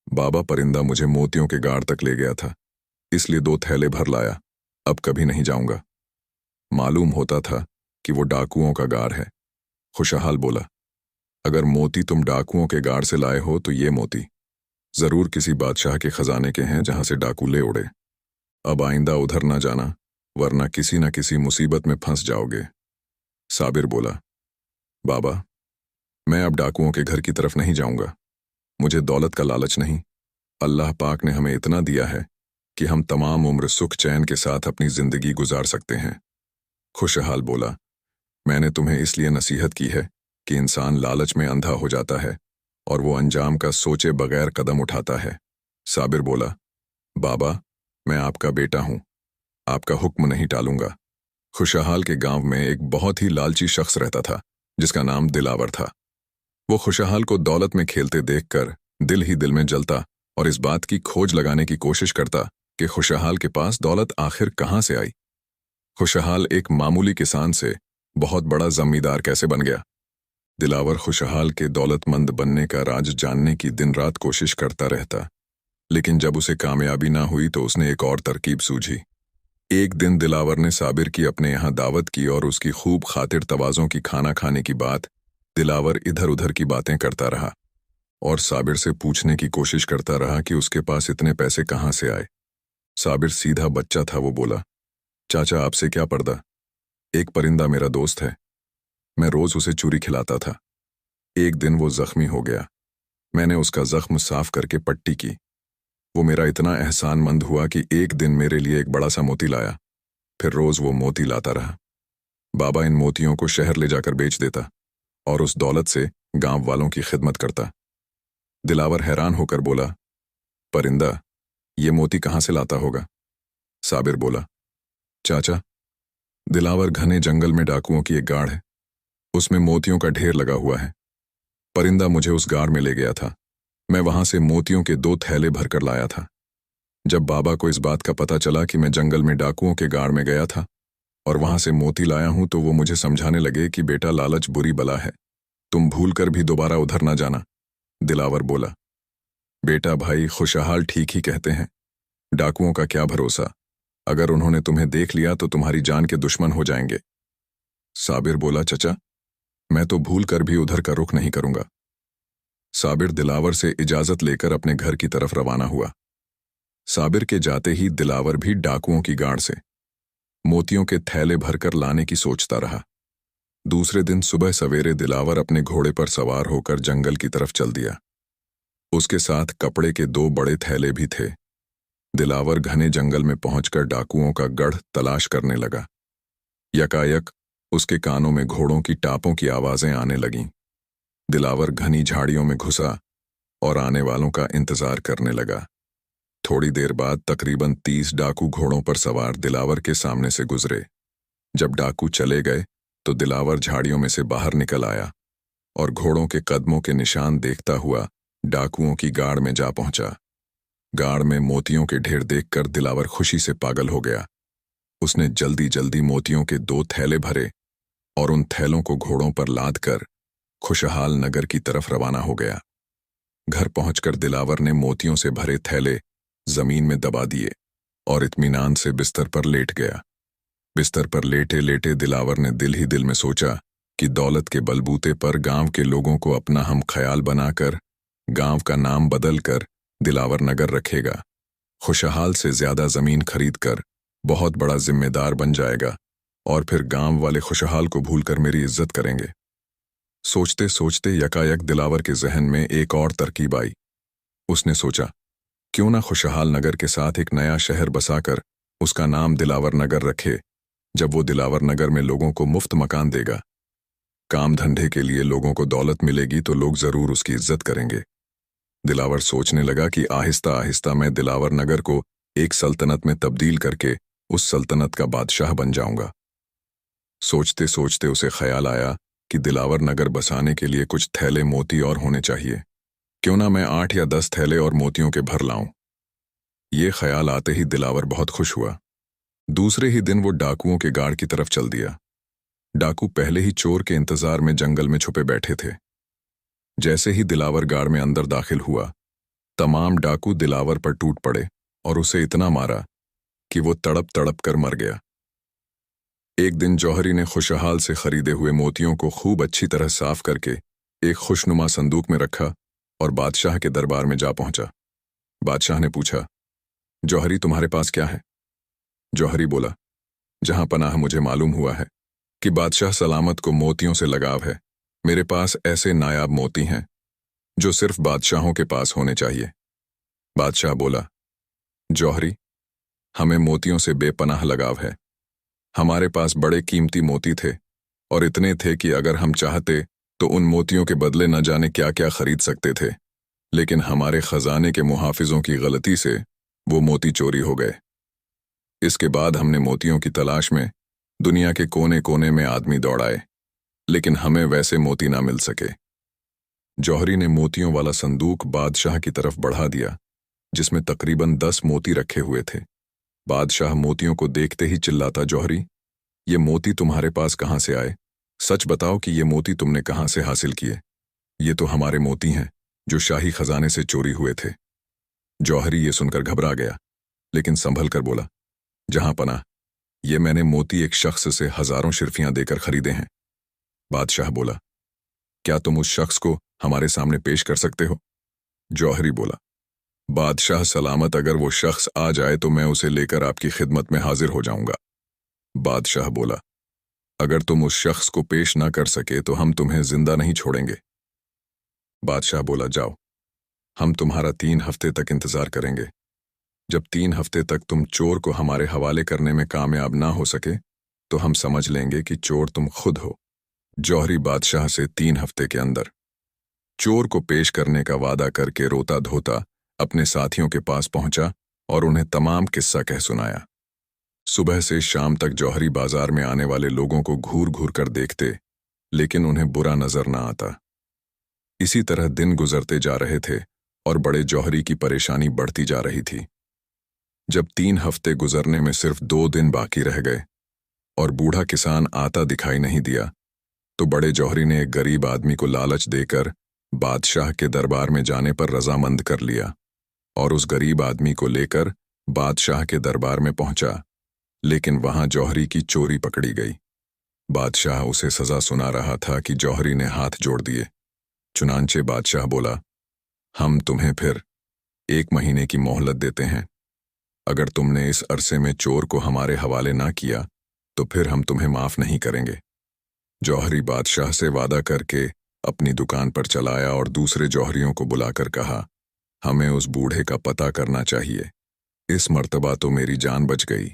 बाबा परिंदा मुझे मोतियों के गाड़ तक ले गया था, इसलिए 2 थैले भर लाया, अब कभी नहीं जाऊंगा। मालूम होता था कि वो डाकुओं का गाड़ है। खुशहाल बोला, अगर मोती तुम डाकुओं के गाड़ से लाए हो तो ये मोती जरूर किसी बादशाह के खजाने के हैं जहां से डाकू ले उड़े। अब आइंदा उधर ना जाना, वरना किसी न किसी मुसीबत में फंस जाओगे। साबिर बोला, बाबा मैं अब डाकुओं के घर की तरफ नहीं जाऊंगा। मुझे दौलत का लालच नहीं। अल्लाह पाक ने हमें इतना दिया है कि हम तमाम उम्र सुख चैन के साथ अपनी जिंदगी गुजार सकते हैं। खुशहाल बोला, मैंने तुम्हें इसलिए नसीहत की है कि इंसान लालच में अंधा हो जाता है और वो अंजाम का सोचे बगैर कदम उठाता है। साबिर बोला, बाबा मैं आपका बेटा हूं, आपका हुक्म नहीं टालूंगा। खुशहाल के गांव में एक बहुत ही लालची शख्स रहता था जिसका नाम दिलावर था। वो खुशहाल को दौलत में खेलते देखकर दिल ही दिल में जलता और इस बात की खोज लगाने की कोशिश करता कि खुशहाल के पास दौलत आखिर कहां से आई। खुशहाल एक मामूली किसान से बहुत बड़ा जमींदार कैसे बन गया? दिलावर खुशहाल के दौलतमंद बनने का राज जानने की दिन रात कोशिश करता रहता, लेकिन जब उसे कामयाबी ना हुई तो उसने एक और तरकीब सूझी। एक दिन दिलावर ने साबिर की अपने यहाँ दावत की और उसकी खूब खातिर तवाज़ों की खाना खाने की बात दिलावर इधर उधर की बातें करता रहा और साबिर से पूछने की कोशिश करता रहा कि उसके पास इतने पैसे कहाँ से आए। साबिर सीधा बच्चा था, वो बोला, चाचा आपसे क्या पर्दा, एक परिंदा मेरा दोस्त है, मैं रोज उसे चूरी खिलाता था। एक दिन वो जख्मी हो गया, मैंने उसका जख्म साफ करके पट्टी की। वो मेरा इतना एहसानमंद हुआ कि एक दिन मेरे लिए एक बड़ा सा मोती लाया, फिर रोज वो मोती लाता रहा। बाबा इन मोतियों को शहर ले जाकर बेच देता और उस दौलत से गांव वालों की खिदमत करता। दिलावर हैरान होकर बोला, परिंदा, ये मोती कहाँ से लाता होगा? साबिर बोला, चाचा, दिलावर घने जंगल में डाकुओं की एक गाड़ है, उसमें मोतियों का ढेर लगा हुआ है। परिंदा मुझे उस गाड़ में ले गया था, मैं वहां से मोतियों के 2 थैले भरकर लाया था। जब बाबा को इस बात का पता चला कि मैं जंगल में डाकुओं के गाड़ में गया था और वहां से मोती लाया हूं, तो वो मुझे समझाने लगे कि बेटा, लालच बुरी बला है, तुम भूल कर भी दोबारा उधर ना जाना। दिलावर बोला, बेटा भाई, खुशहाल ठीक ही कहते हैं, डाकुओं का क्या भरोसा, अगर उन्होंने तुम्हें देख लिया तो तुम्हारी जान के दुश्मन हो जाएंगे। साबिर बोला, चचा, मैं तो भूल कर भी उधर का रुख नहीं करूंगा। साबिर दिलावर से इजाजत लेकर अपने घर की तरफ रवाना हुआ। साबिर के जाते ही दिलावर भी डाकुओं की गाड़ से मोतियों के थैले भरकर लाने की सोचता रहा। दूसरे दिन सुबह सवेरे दिलावर अपने घोड़े पर सवार होकर जंगल की तरफ चल दिया। उसके साथ कपड़े के 2 बड़े थैले भी थे। दिलावर घने जंगल में पहुंचकर डाकुओं का गढ़ तलाश करने लगा। यकायक उसके कानों में घोड़ों की टापों की आवाजें आने लगीं। दिलावर घनी झाड़ियों में घुसा और आने वालों का इंतजार करने लगा। थोड़ी देर बाद तकरीबन 30 डाकू घोड़ों पर सवार दिलावर के सामने से गुजरे। जब डाकू चले गए तो दिलावर झाड़ियों में से बाहर निकल आया और घोड़ों के कदमों के निशान देखता हुआ डाकुओं की गाड़ में जा पहुंचा। गाड़ में मोतियों के ढेर देखकर दिलावर खुशी से पागल हो गया। उसने जल्दी जल्दी मोतियों के 2 थैले भरे और उन थैलों को घोड़ों पर लाद कर खुशहाल नगर की तरफ रवाना हो गया। घर पहुंचकर दिलावर ने मोतियों से भरे थैले जमीन में दबा दिए और इत्मीनान से बिस्तर पर लेट गया। बिस्तर पर लेटे लेटे दिलावर ने दिल ही दिल में सोचा कि दौलत के बलबूते पर गांव के लोगों को अपना हम ख्याल बनाकर गांव का नाम बदल कर दिलावर नगर रखेगा। खुशहाल से ज्यादा जमीन खरीदकर बहुत बड़ा जिम्मेदार बन जाएगा और फिर गांव वाले खुशहाल को भूलकर मेरी इज्जत करेंगे। सोचते सोचते यकायक दिलावर के जहन में एक और तरकीब आई। उसने सोचा, क्यों ना खुशहाल नगर के साथ एक नया शहर बसाकर उसका नाम दिलावर नगर रखे। जब वो दिलावर नगर में लोगों को मुफ्त मकान देगा, काम धंधे के लिए लोगों को दौलत मिलेगी, तो लोग जरूर उसकी इज्जत करेंगे। दिलावर सोचने लगा कि आहिस्ता आहिस्ता मैं दिलावर नगर को एक सल्तनत में तब्दील करके उस सल्तनत का बादशाह बन जाऊंगा। सोचते सोचते उसे ख्याल आया कि दिलावर नगर बसाने के लिए कुछ थैले मोती और होने चाहिए। क्यों ना मैं 8 या 10 थैले और मोतियों के भर लाऊं। ये ख्याल आते ही दिलावर बहुत खुश हुआ। दूसरे ही दिन वो डाकुओं के गाड़ की तरफ चल दिया। डाकू पहले ही चोर के इंतजार में जंगल में छुपे बैठे थे। जैसे ही दिलावर गाड़ में अंदर दाखिल हुआ, तमाम डाकू दिलावर पर टूट पड़े और उसे इतना मारा कि वो तड़प तड़प कर मर गया। एक दिन जौहरी ने खुशहाल से खरीदे हुए मोतियों को खूब अच्छी तरह साफ करके एक खुशनुमा संदूक में रखा और बादशाह के दरबार में जा पहुंचा। बादशाह ने पूछा, जौहरी, तुम्हारे पास क्या है? जौहरी बोला, जहां पनाह मुझे मालूम हुआ है कि बादशाह सलामत को मोतियों से लगाव है, मेरे पास ऐसे नायाब मोती हैं जो सिर्फ बादशाहों के पास होने चाहिए। बादशाह बोला, जौहरी, हमें मोतियों से बेपनाह लगाव है। हमारे पास बड़े कीमती मोती थे और इतने थे कि अगर हम चाहते तो उन मोतियों के बदले न जाने क्या क्या खरीद सकते थे, लेकिन हमारे खजाने के मुहाफिजों की गलती से वो मोती चोरी हो गए। इसके बाद हमने मोतियों की तलाश में दुनिया के कोने कोने में आदमी दौड़ाए, लेकिन हमें वैसे मोती ना मिल सके। जौहरी ने मोतियों वाला संदूक बादशाह की तरफ बढ़ा दिया, जिसमें तकरीबन 10 मोती रखे हुए थे। बादशाह मोतियों को देखते ही चिल्लाता, जौहरी, ये मोती तुम्हारे पास कहाँ से आए? सच बताओ कि ये मोती तुमने कहाँ से हासिल किए? ये तो हमारे मोती हैं जो शाही खजाने से चोरी हुए थे। जौहरी ये सुनकर घबरा गया, लेकिन संभल कर बोला, जहां पनाह, ये मैंने मोती एक शख्स से हजारों शिरफियां देकर खरीदे हैं। बादशाह बोला, क्या तुम उस शख्स को हमारे सामने पेश कर सकते हो? जौहरी बोला, बादशाह सलामत, अगर वो शख्स आ जाए तो मैं उसे लेकर आपकी खिदमत में हाजिर हो जाऊंगा। बादशाह बोला, अगर तुम उस शख्स को पेश ना कर सके तो हम तुम्हें जिंदा नहीं छोड़ेंगे। बादशाह बोला, जाओ, हम तुम्हारा 3 हफ्ते तक इंतजार करेंगे। जब 3 हफ्ते तक तुम चोर को हमारे हवाले करने में कामयाब ना हो सके तो हम समझ लेंगे कि चोर तुम खुद हो। जौहरी बादशाह से 3 हफ्ते के अंदर चोर को पेश करने का वादा करके रोता धोता अपने साथियों के पास पहुंचा और उन्हें तमाम किस्सा कह सुनाया। सुबह से शाम तक जौहरी बाजार में आने वाले लोगों को घूर घूर कर देखते, लेकिन उन्हें बुरा नजर न आता। इसी तरह दिन गुजरते जा रहे थे और बड़े जौहरी की परेशानी बढ़ती जा रही थी। जब 3 हफ्ते गुजरने में सिर्फ 2 दिन बाकी रह गए और बूढ़ा किसान आता दिखाई नहीं दिया, तो बड़े जौहरी ने एक गरीब आदमी को लालच देकर बादशाह के दरबार में जाने पर रजामंद कर लिया और उस गरीब आदमी को लेकर बादशाह के दरबार में पहुंचा। लेकिन वहां जौहरी की चोरी पकड़ी गई। बादशाह उसे सजा सुना रहा था कि जौहरी ने हाथ जोड़ दिए। चुनांचे बादशाह बोला, हम तुम्हें फिर 1 महीने की मोहलत देते हैं। अगर तुमने इस अरसे में चोर को हमारे हवाले ना किया तो फिर हम तुम्हें माफ नहीं करेंगे। जौहरी बादशाह से वादा करके अपनी दुकान पर चलाया और दूसरे जौहरियों को बुलाकर कहा, हमें उस बूढ़े का पता करना चाहिए। इस मर्तबा तो मेरी जान बच गई,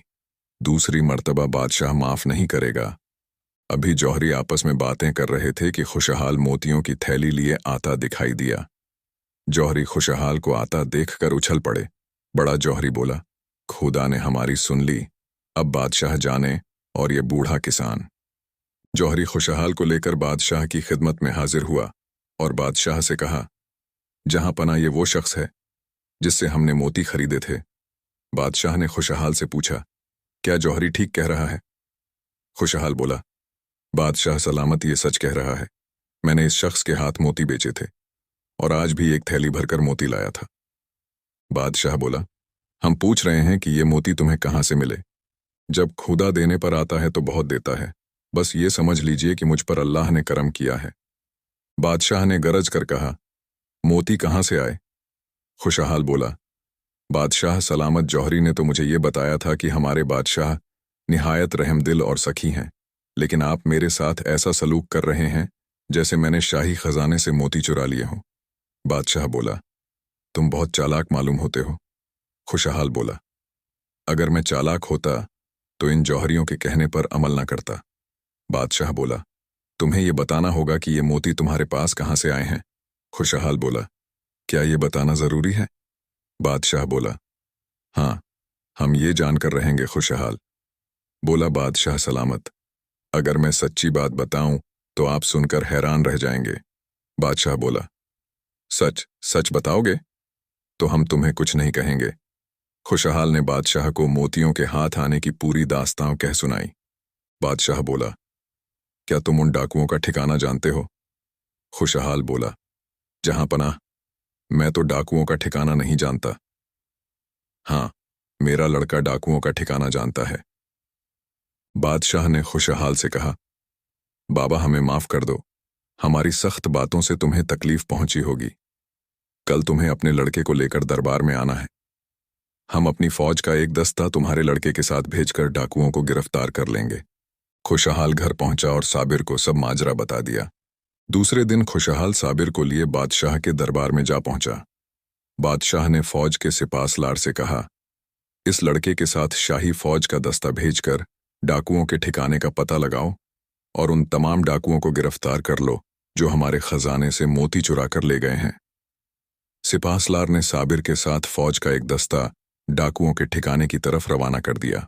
दूसरी मर्तबा बादशाह माफ नहीं करेगा। अभी जौहरी आपस में बातें कर रहे थे कि खुशहाल मोतियों की थैली लिए आता दिखाई दिया। जौहरी खुशहाल को आता देखकर उछल पड़े। बड़ा जौहरी बोला, खुदा ने हमारी सुन ली, अब बादशाह जाने और ये बूढ़ा किसान। जौहरी खुशहाल को लेकर बादशाह की खिदमत में हाजिर हुआ और बादशाह से कहा, जहां पना ये वो शख्स है जिससे हमने मोती खरीदे थे। बादशाह ने खुशहाल से पूछा, क्या जौहरी ठीक कह रहा है? खुशहाल बोला, बादशाह सलामत ये सच कह रहा है। मैंने इस शख्स के हाथ मोती बेचे थे और आज भी एक थैली भरकर मोती लाया था। बादशाह बोला, हम पूछ रहे हैं कि ये मोती तुम्हें कहाँ से मिले? जब खुदा देने पर आता है तो बहुत देता है, बस ये समझ लीजिए कि मुझ पर अल्लाह ने करम किया है। बादशाह ने गरज कर कहा, मोती कहाँ से आए? खुशहाल बोला, बादशाह सलामत जौहरी ने तो मुझे ये बताया था कि हमारे बादशाह निहायत रहमदिल और सखी हैं, लेकिन आप मेरे साथ ऐसा सलूक कर रहे हैं जैसे मैंने शाही खजाने से मोती चुरा लिए हों। बादशाह बोला, तुम बहुत चालाक मालूम होते हो। खुशहाल बोला, अगर मैं चालाक होता तो इन जौहरियों के कहने पर अमल न करता। बादशाह बोला, तुम्हें ये बताना होगा कि ये मोती तुम्हारे पास कहाँ से आए हैं। खुशहाल बोला, क्या ये बताना जरूरी है? बादशाह बोला, हाँ, हम ये जानकर रहेंगे। खुशहाल बोला, बादशाह सलामत, अगर मैं सच्ची बात बताऊं तो आप सुनकर हैरान रह जाएंगे। बादशाह बोला, सच सच बताओगे तो हम तुम्हें कुछ नहीं कहेंगे। खुशहाल ने बादशाह को मोतियों के हाथ आने की पूरी दास्तां कह सुनाई। बादशाह बोला, क्या तुम उन डाकुओं का ठिकाना जानते हो? खुशहाल बोला, जहां पनाह, मैं तो डाकुओं का ठिकाना नहीं जानता। हाँ, मेरा लड़का डाकुओं का ठिकाना जानता है। बादशाह ने खुशहाल से कहा, बाबा हमें माफ कर दो, हमारी सख्त बातों से तुम्हें तकलीफ पहुंची होगी। कल तुम्हें अपने लड़के को लेकर दरबार में आना है। हम अपनी फौज का एक दस्ता तुम्हारे लड़के के साथ भेजकर डाकुओं को गिरफ्तार कर लेंगे। खुशहाल घर पहुंचा और साबिर को सब माजरा बता दिया। दूसरे दिन खुशहाल साबिर को लिए बादशाह के दरबार में जा पहुंचा। बादशाह ने फौज के सिपासलार से कहा, इस लड़के के साथ शाही फौज का दस्ता भेजकर डाकुओं के ठिकाने का पता लगाओ और उन तमाम डाकुओं को गिरफ्तार कर लो जो हमारे खजाने से मोती चुरा कर ले गए हैं। सिपाहसलार ने साबिर के साथ फौज का एक दस्ता डाकुओं के ठिकाने की तरफ रवाना कर दिया।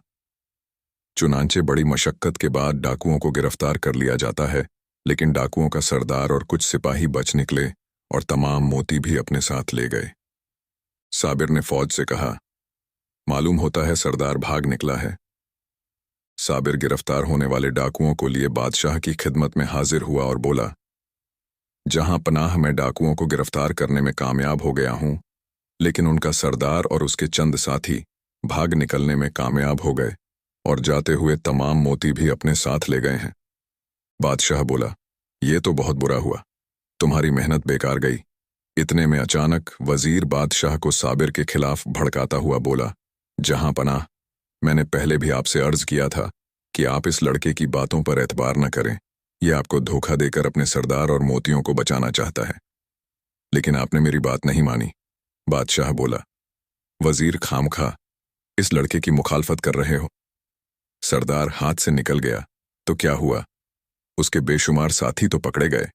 चुनांचे बड़ी मशक्कत के बाद डाकुओं को गिरफ्तार कर लिया जाता है, लेकिन डाकुओं का सरदार और कुछ सिपाही बच निकले और तमाम मोती भी अपने साथ ले गए। साबिर ने फौज से कहा, मालूम होता है सरदार भाग निकला है। साबिर गिरफ्तार होने वाले डाकुओं को लिए बादशाह की खिदमत में हाजिर हुआ और बोला, जहां पनाह मैं डाकुओं को गिरफ्तार करने में कामयाब हो गया हूं, लेकिन उनका सरदार और उसके चंद साथी भाग निकलने में कामयाब हो गए और जाते हुए तमाम मोती भी अपने साथ ले गए हैं। बादशाह बोला, ये तो बहुत बुरा हुआ, तुम्हारी मेहनत बेकार गई। इतने में अचानक वजीर बादशाह को साबिर के खिलाफ भड़काता हुआ बोला, जहां पनाह, मैंने पहले भी आपसे अर्ज किया था कि आप इस लड़के की बातों पर एतबार न करें। यह आपको धोखा देकर अपने सरदार और मोतियों को बचाना चाहता है, लेकिन आपने मेरी बात नहीं मानी। बादशाह बोला, वजीर खामखा इस लड़के की मुखालफत कर रहे हो। सरदार हाथ से निकल गया तो क्या हुआ, उसके बेशुमार साथी तो पकड़े गए।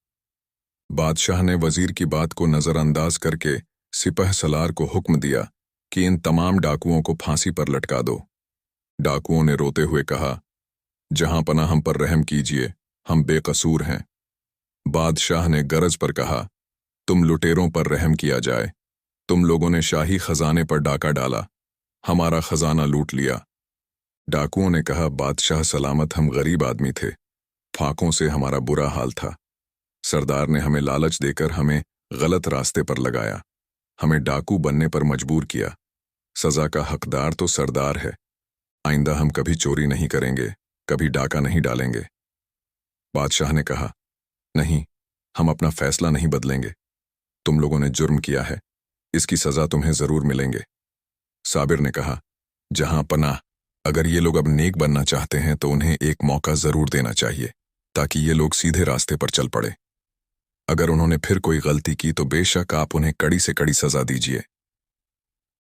बादशाह ने वजीर की बात को नजरअंदाज करके सिपह सलार को हुक्म दिया कि इन तमाम डाकुओं को फांसी पर लटका दो। डाकुओं ने रोते हुए कहा, जहां पना हम पर रहम कीजिए, हम बेकसूर हैं। बादशाह ने गरज पर कहा, तुम लुटेरों पर रहम किया जाए। तुम लोगों ने शाही खजाने पर डाका डाला, हमारा खजाना लूट लिया। डाकुओं ने कहा, बादशाह सलामत, हम गरीब आदमी थे, फाकों से हमारा बुरा हाल था। सरदार ने हमें लालच देकर हमें गलत रास्ते पर लगाया, हमें डाकू बनने पर मजबूर किया। सजा का हकदार तो सरदार है। आइंदा हम कभी चोरी नहीं करेंगे, कभी डाका नहीं डालेंगे। बादशाह ने कहा, नहीं, हम अपना फैसला नहीं बदलेंगे। तुम लोगों ने जुर्म किया है, इसकी सजा तुम्हें जरूर मिलेंगे। साबिर ने कहा, जहां पनाह, अगर ये लोग अब नेक बनना चाहते हैं तो उन्हें एक मौका जरूर देना चाहिए, ताकि ये लोग सीधे रास्ते पर चल पड़े। अगर उन्होंने फिर कोई गलती की तो बेशक आप उन्हें कड़ी से कड़ी सजा दीजिए।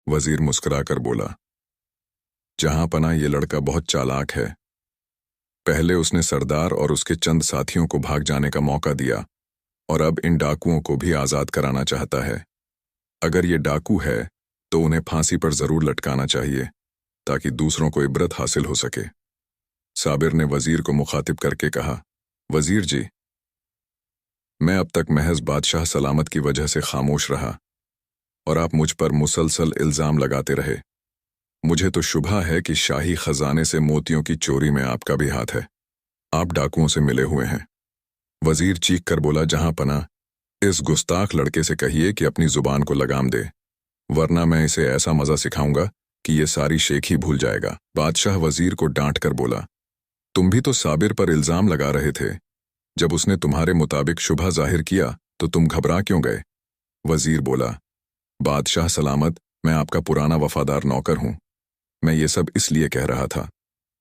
वजीर मुस्कुराकर बोला, जहां पनाह, ये लड़का बहुत चालाक है। पहले उसने सरदार और उसके चंद साथियों को भाग जाने का मौका दिया और अब इन डाकुओं को भी आजाद कराना चाहता है। अगर ये डाकू है तो उन्हें फांसी पर जरूर लटकाना चाहिए, ताकि दूसरों को इबरत हासिल हो सके। साबिर ने वजीर को मुखातिब करके कहा, वजीर जी, मैं अब तक महज बादशाह सलामत की वजह से खामोश रहा और आप मुझ पर मुसलसल इल्जाम लगाते रहे। मुझे तो शुबा है कि शाही खजाने से मोतियों की चोरी में आपका भी हाथ है। आप डाकुओं से मिले हुए हैं। वजीर चीख कर बोला, जहां पना, इस गुस्ताख लड़के से कहिए कि अपनी जुबान को लगाम दे, वरना मैं इसे ऐसा मजा सिखाऊंगा कि ये सारी शेख ही भूल जाएगा। बादशाह वजीर को डांट कर बोला, तुम भी तो साबिर पर इल्जाम लगा रहे थे। जब उसने तुम्हारे मुताबिक शुबा जाहिर किया तो तुम घबरा क्यों गए? वजीर बोला, बादशाह सलामत, मैं आपका पुराना वफादार नौकर हूं। मैं ये सब इसलिए कह रहा था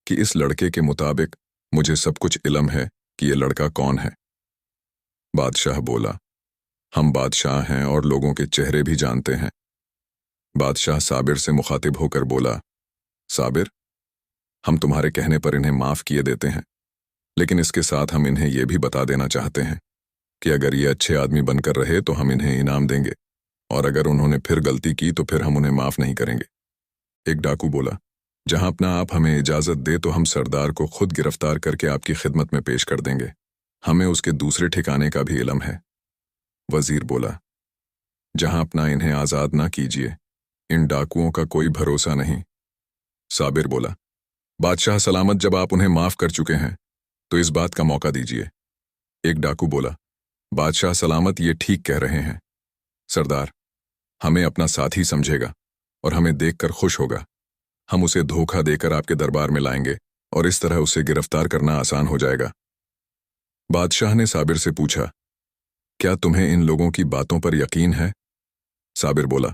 कि इस लड़के के मुताबिक मुझे सब कुछ इल्म है कि ये लड़का कौन है। बादशाह बोला, हम बादशाह हैं और लोगों के चेहरे भी जानते हैं। बादशाह साबिर से मुखातिब होकर बोला, साबिर, हम तुम्हारे कहने पर इन्हें माफ किए देते हैं, लेकिन इसके साथ हम इन्हें यह भी बता देना चाहते हैं कि अगर ये अच्छे आदमी बनकर रहे तो हम इन्हें इनाम देंगे, और अगर उन्होंने फिर गलती की तो फिर हम उन्हें माफ नहीं करेंगे। एक डाकू बोला, जहां अपना आप हमें इजाजत दे तो हम सरदार को खुद गिरफ्तार करके आपकी खिदमत में पेश कर देंगे। हमें उसके दूसरे ठिकाने का भी इल्म है। वजीर बोला, जहां अपना इन्हें आजाद ना कीजिए, इन डाकुओं का कोई भरोसा नहीं। साबिर बोला, बादशाह सलामत, जब आप उन्हें माफ कर चुके हैं तो इस बात का मौका दीजिए। एक डाकू बोला, बादशाह सलामत, ये ठीक कह रहे हैं। सरदार हमें अपना साथी समझेगा और हमें देखकर खुश होगा। हम उसे धोखा देकर आपके दरबार में लाएंगे और इस तरह उसे गिरफ्तार करना आसान हो जाएगा। बादशाह ने साबिर से पूछा, क्या तुम्हें इन लोगों की बातों पर यकीन है? साबिर बोला,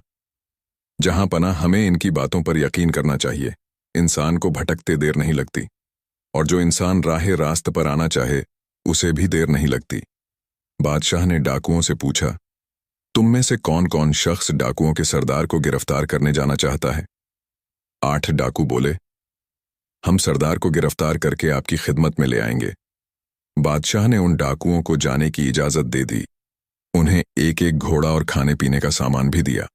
जहां पना, हमें इनकी बातों पर यकीन करना चाहिए। इंसान को भटकते देर नहीं लगती, और जो इंसान राहे रास्त पर आना चाहे उसे भी देर नहीं लगती। बादशाह ने डाकुओं से पूछा, तुम में से कौन कौन शख्स डाकुओं के सरदार को गिरफ्तार करने जाना चाहता है? 8 डाकू बोले, हम सरदार को गिरफ्तार करके आपकी खिदमत में ले आएंगे। बादशाह ने उन डाकुओं को जाने की इजाजत दे दी। उन्हें एक एक घोड़ा और खाने पीने का सामान भी दिया।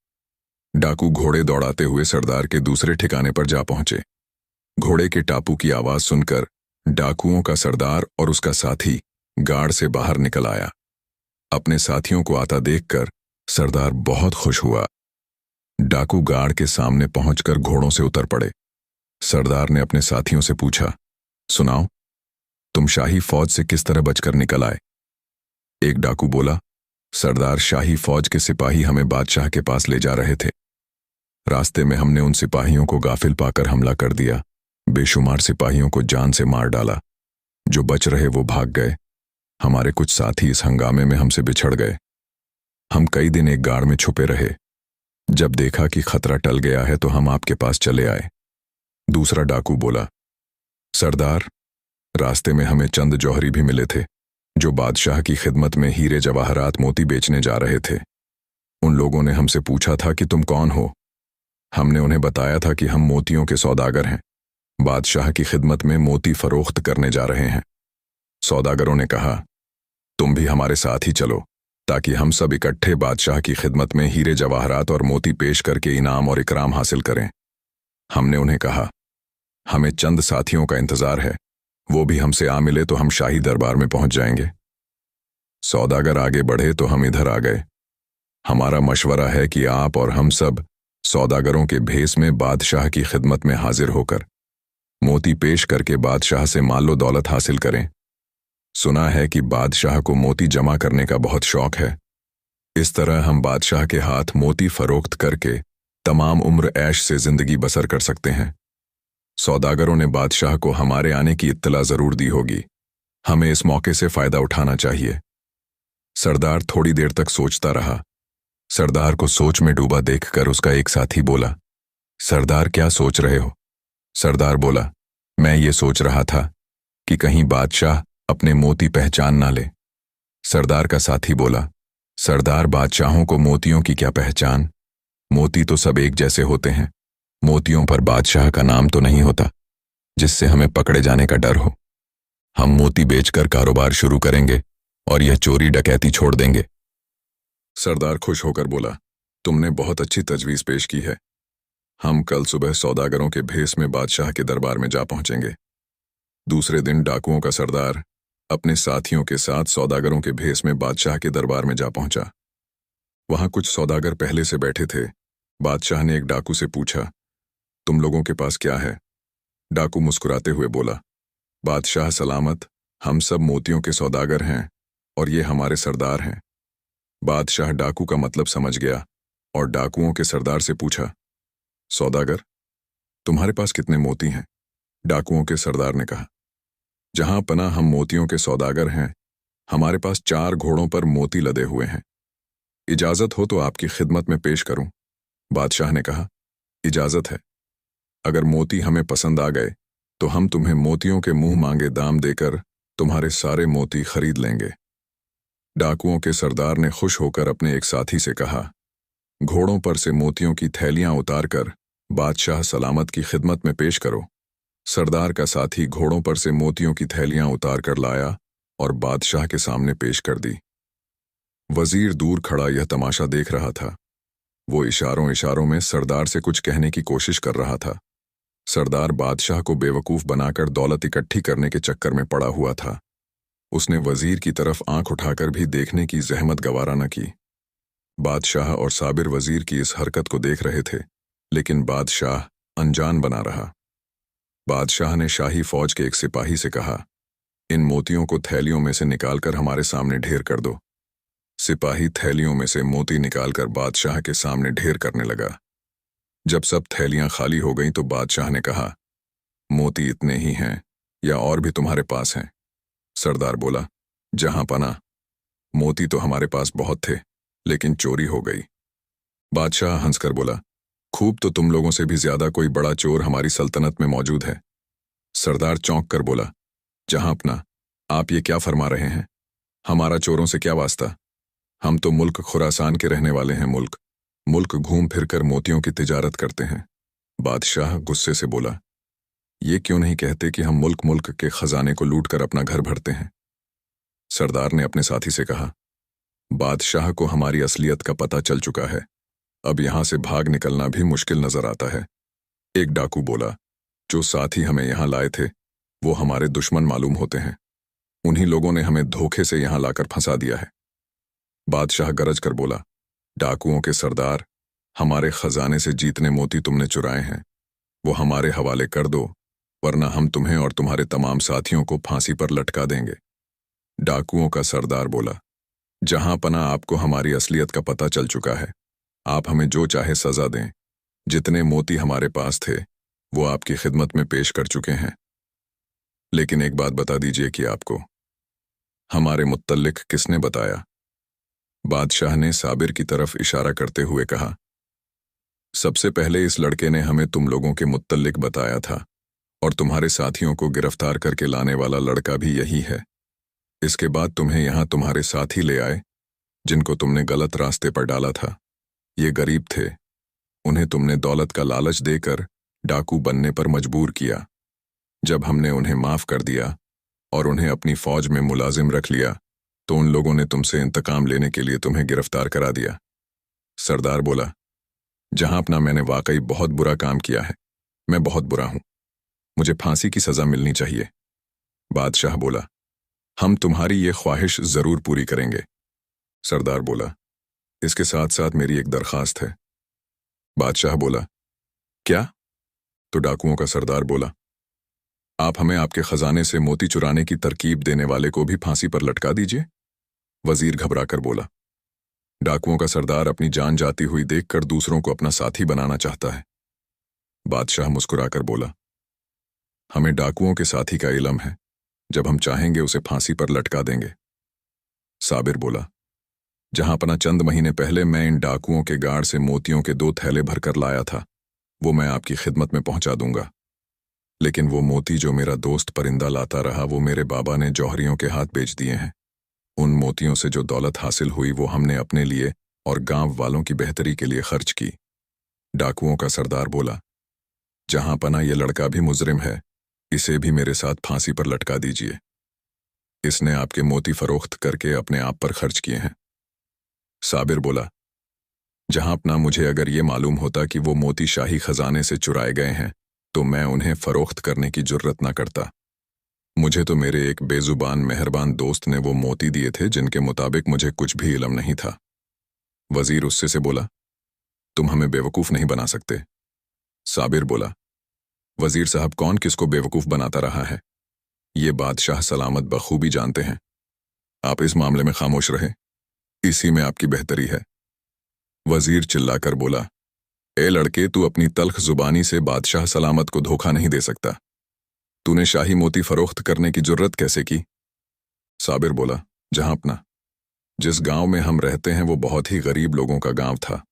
डाकू घोड़े दौड़ाते हुए सरदार के दूसरे ठिकाने पर जा पहुंचे। घोड़े के टापू की आवाज सुनकर डाकुओं का सरदार और उसका साथी गाड़ से बाहर निकल आया। अपने साथियों को आता देखकर सरदार बहुत खुश हुआ। डाकू गाड़ के सामने पहुंचकर घोड़ों से उतर पड़े। सरदार ने अपने साथियों से पूछा, सुनाओ, तुम शाही फौज से किस तरह बचकर निकल आए? एक डाकू बोला, सरदार, शाही फौज के सिपाही हमें बादशाह के पास ले जा रहे थे। रास्ते में हमने उन सिपाहियों को गाफिल पाकर हमला कर दिया। बेशुमार सिपाहियों को जान से मार डाला। जो बच रहे वो भाग गए। हमारे कुछ साथी इस हंगामे में हमसे बिछड़ गए। हम कई दिन एक गाड़ में छुपे रहे। जब देखा कि खतरा टल गया है तो हम आपके पास चले आए। दूसरा डाकू बोला, सरदार, रास्ते में हमें चंद जौहरी भी मिले थे जो बादशाह की खिदमत में हीरे जवाहरात मोती बेचने जा रहे थे। उन लोगों ने हमसे पूछा था कि तुम कौन हो। हमने उन्हें बताया था कि हम मोतियों के सौदागर हैं, बादशाह की खिदमत में मोती फरोख्त करने जा रहे हैं। सौदागरों ने कहा, तुम भी हमारे साथ ही चलो, ताकि हम सब इकट्ठे बादशाह की खिदमत में हीरे जवाहरात और मोती पेश करके इनाम और इकराम हासिल करें। हमने उन्हें कहा, हमें चंद साथियों का इंतजार है, वो भी हमसे आ मिले तो हम शाही दरबार में पहुंच जाएंगे। सौदागर आगे बढ़े तो हम इधर आ गए। हमारा मशवरा है कि आप और हम सब सौदागरों के भेस में बादशाह की खिदमत में हाजिर होकर मोती पेश करके बादशाह से मालो दौलत हासिल करें। सुना है कि बादशाह को मोती जमा करने का बहुत शौक है। इस तरह हम बादशाह के हाथ मोती फरोख्त करके तमाम उम्र ऐश से जिंदगी बसर कर सकते हैं। सौदागरों ने बादशाह को हमारे आने की इत्तला जरूर दी होगी। हमें इस मौके से फायदा उठाना चाहिए। सरदार थोड़ी देर तक सोचता रहा। सरदार को सोच में डूबा देखकर उसका एक साथी बोला, सरदार क्या सोच रहे हो? सरदार बोला, मैं ये सोच रहा था कि कहीं बादशाह अपने मोती पहचान ना ले। सरदार का साथी बोला, सरदार बादशाहों को मोतियों की क्या पहचान? मोती तो सब एक जैसे होते हैं। मोतियों पर बादशाह का नाम तो नहीं होता, जिससे हमें पकड़े जाने का डर हो। हम मोती बेचकर कारोबार शुरू करेंगे और यह चोरी डकैती छोड़ देंगे। सरदार खुश होकर बोला, तुमने बहुत अच्छी तजवीज पेश की है। हम कल सुबह सौदागरों के भेस में बादशाह के दरबार में जा पहुंचेंगे। दूसरे दिन डाकुओं का सरदार अपने साथियों के साथ सौदागरों के भेस में बादशाह के दरबार में जा पहुंचा। वहां कुछ सौदागर पहले से बैठे थे। बादशाह ने एक डाकू से पूछा, तुम लोगों के पास क्या है? डाकू मुस्कुराते हुए बोला, बादशाह सलामत, हम सब मोतियों के सौदागर हैं और ये हमारे सरदार हैं। बादशाह डाकू का मतलब समझ गया और डाकुओं के सरदार से पूछा, सौदागर, तुम्हारे पास कितने मोती हैं? डाकुओं के सरदार ने कहा, जहां पना हम मोतियों के सौदागर हैं, हमारे पास 4 घोड़ों पर मोती लदे हुए हैं। इजाजत हो तो आपकी खिदमत में पेश करूं। बादशाह ने कहा, इजाजत है। अगर मोती हमें पसंद आ गए तो हम तुम्हें मोतियों के मुंह मांगे दाम देकर तुम्हारे सारे मोती खरीद लेंगे। डाकुओं के सरदार ने खुश होकर अपने एक साथी से कहा, घोड़ों पर से मोतियों की थैलियां उतारकर बादशाह सलामत की खिदमत में पेश करो। सरदार का साथी घोड़ों पर से मोतियों की थैलियां उतार कर लाया और बादशाह के सामने पेश कर दी। वजीर दूर खड़ा यह तमाशा देख रहा था। वो इशारों इशारों में सरदार से कुछ कहने की कोशिश कर रहा था। सरदार बादशाह को बेवकूफ बनाकर दौलत इकट्ठी करने के चक्कर में पड़ा हुआ था। उसने वजीर की तरफ आंख उठाकर भी देखने की जहमत गवारा न की। बादशाह और साबिर वजीर की इस हरकत को देख रहे थे, लेकिन बादशाह अनजान बना रहा। बादशाह ने शाही फौज के एक सिपाही से कहा, इन मोतियों को थैलियों में से निकालकर हमारे सामने ढेर कर दो। सिपाही थैलियों में से मोती निकालकर बादशाह के सामने ढेर करने लगा। जब सब थैलियां खाली हो गईं तो बादशाह ने कहा, मोती इतने ही हैं या और भी तुम्हारे पास हैं? सरदार बोला, जहां पना, मोती तो हमारे पास बहुत थे, लेकिन चोरी हो गई। बादशाह हंसकर बोला, खूब तो तुम लोगों से भी ज्यादा कोई बड़ा चोर हमारी सल्तनत में मौजूद है। सरदार चौंक कर बोला, जहां अपना, आप ये क्या फरमा रहे हैं? हमारा चोरों से क्या वास्ता? हम तो मुल्क खुरासान के रहने वाले हैं। मुल्क घूम फिर कर मोतियों की तिजारत करते हैं। बादशाह गुस्से से बोला, ये क्यों नहीं कहते कि हम मुल्क के खजाने को लूट कर अपना घर भरते हैं? सरदार ने अपने साथी से कहा, बादशाह को हमारी असलियत का पता चल चुका है। अब यहां से भाग निकलना भी मुश्किल नजर आता है। एक डाकू बोला, जो साथी हमें यहां लाए थे वो हमारे दुश्मन मालूम होते हैं। उन्हीं लोगों ने हमें धोखे से यहां लाकर फंसा दिया है। बादशाह गरज कर बोला, डाकुओं के सरदार, हमारे खजाने से जितने मोती तुमने चुराए हैं वो हमारे हवाले कर दो, वरना हम तुम्हें और तुम्हारे तमाम साथियों को फांसी पर लटका देंगे। डाकुओं का सरदार बोला, जहां पना आपको हमारी असलियत का पता चल चुका है। आप हमें जो चाहे सजा दें। जितने मोती हमारे पास थे वो आपकी खिदमत में पेश कर चुके हैं। लेकिन एक बात बता दीजिए कि आपको हमारे मुत्तल्लिक किसने बताया? बादशाह ने साबिर की तरफ इशारा करते हुए कहा, सबसे पहले इस लड़के ने हमें तुम लोगों के मुत्तल्लिक बताया था और तुम्हारे साथियों को गिरफ्तार करके लाने वाला लड़का भी यही है। इसके बाद तुम्हें यहां तुम्हारे साथी ले आए जिनको तुमने गलत रास्ते पर डाला था। ये गरीब थे, उन्हें तुमने दौलत का लालच देकर डाकू बनने पर मजबूर किया। जब हमने उन्हें माफ कर दिया और उन्हें अपनी फौज में मुलाजिम रख लिया तो उन लोगों ने तुमसे इंतकाम लेने के लिए तुम्हें गिरफ्तार करा दिया। सरदार बोला, जहां अपना मैंने वाकई बहुत बुरा काम किया है, मैं बहुत बुरा हूं, मुझे फांसी की सजा मिलनी चाहिए। बादशाह बोला, हम तुम्हारी ये ख्वाहिश जरूर पूरी करेंगे। सरदार बोला, इसके साथ साथ मेरी एक दरखास्त है। बादशाह बोला, क्या? तो डाकुओं का सरदार बोला, आप हमें आपके खजाने से मोती चुराने की तरकीब देने वाले को भी फांसी पर लटका दीजिए। वजीर घबराकर बोला। डाकुओं का सरदार अपनी जान जाती हुई देखकर दूसरों को अपना साथी बनाना चाहता है। बादशाह मुस्कुराकर बोला, हमें डाकुओं के साथी का इल्म है, जब हम चाहेंगे उसे फांसी पर लटका देंगे। साबिर बोला, जहां अपना चंद महीने पहले मैं इन डाकुओं के गाड़ से मोतियों के 2 थैले भरकर लाया था, वो मैं आपकी खिदमत में पहुंचा दूंगा। लेकिन वो मोती जो मेरा दोस्त परिंदा लाता रहा, वो मेरे बाबा ने जौहरियों के हाथ बेच दिए हैं। उन मोतियों से जो दौलत हासिल हुई वो हमने अपने लिए और गांव वालों की बेहतरी के लिए खर्च की। डाकुओं का सरदार बोला, जहां पना ये लड़का भी मुजरिम है, इसे भी मेरे साथ फांसी पर लटका दीजिए। इसने आपके मोती फरोख्त करके अपने आप पर खर्च किए हैं। साबिर बोला, जहां अपना मुझे अगर ये मालूम होता कि वो मोती शाही खजाने से चुराए गए हैं तो मैं उन्हें फरोख्त करने की जुर्रत न करता। मुझे तो मेरे एक बेजुबान मेहरबान दोस्त ने वो मोती दिए थे जिनके मुताबिक मुझे कुछ भी इल्म नहीं था। वजीर उससे से बोला, तुम हमें बेवकूफ नहीं बना सकते। साबिर बोला, वजीर साहब कौन किसको बेवकूफ बनाता रहा है, ये बादशाह सलामत बखूबी जानते हैं। आप इस मामले में खामोश रहे, इसी में आपकी बेहतरी है। वजीर चिल्लाकर बोला, ए लड़के, तू अपनी तल्ख जुबानी से बादशाह सलामत को धोखा नहीं दे सकता। तूने शाही मोती फरोख्त करने की जुर्रत कैसे की? साबिर बोला, जहां अपना जिस गांव में हम रहते हैं वो बहुत ही गरीब लोगों का गांव था।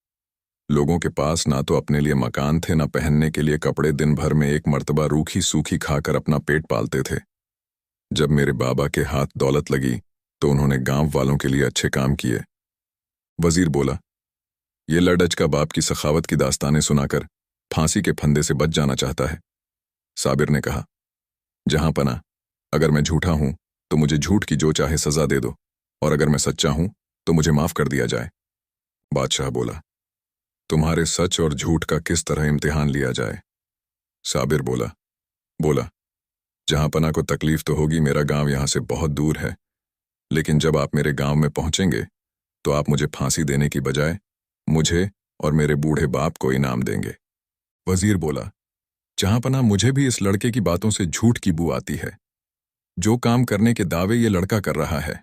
लोगों के पास ना तो अपने लिए मकान थे, ना पहनने के लिए कपड़े। दिन भर में एक मर्तबा रूखी सूखी खाकर अपना पेट पालते थे। जब मेरे बाबा के हाथ दौलत लगी तो उन्होंने गांव वालों के लिए अच्छे काम किए। वजीर बोला, ये लडज का बाप की सखावत की दास्तानें सुनाकर फांसी के फंदे से बच जाना चाहता है। साबिर ने कहा, जहां पना, अगर मैं झूठा हूं तो मुझे झूठ की जो चाहे सजा दे दो, और अगर मैं सच्चा हूं तो मुझे माफ कर दिया जाए। बादशाह बोला, तुम्हारे सच और झूठ का किस तरह इम्तिहान लिया जाए? साबिर बोला, जहां पना को तकलीफ तो होगी, मेरा गांव यहां से बहुत दूर है, लेकिन जब आप मेरे गांव में पहुंचेंगे तो आप मुझे फांसी देने की बजाय मुझे और मेरे बूढ़े बाप को इनाम देंगे। वजीर बोला, जहां पना, मुझे भी इस लड़के की बातों से झूठ की बू आती है। जो काम करने के दावे ये लड़का कर रहा है।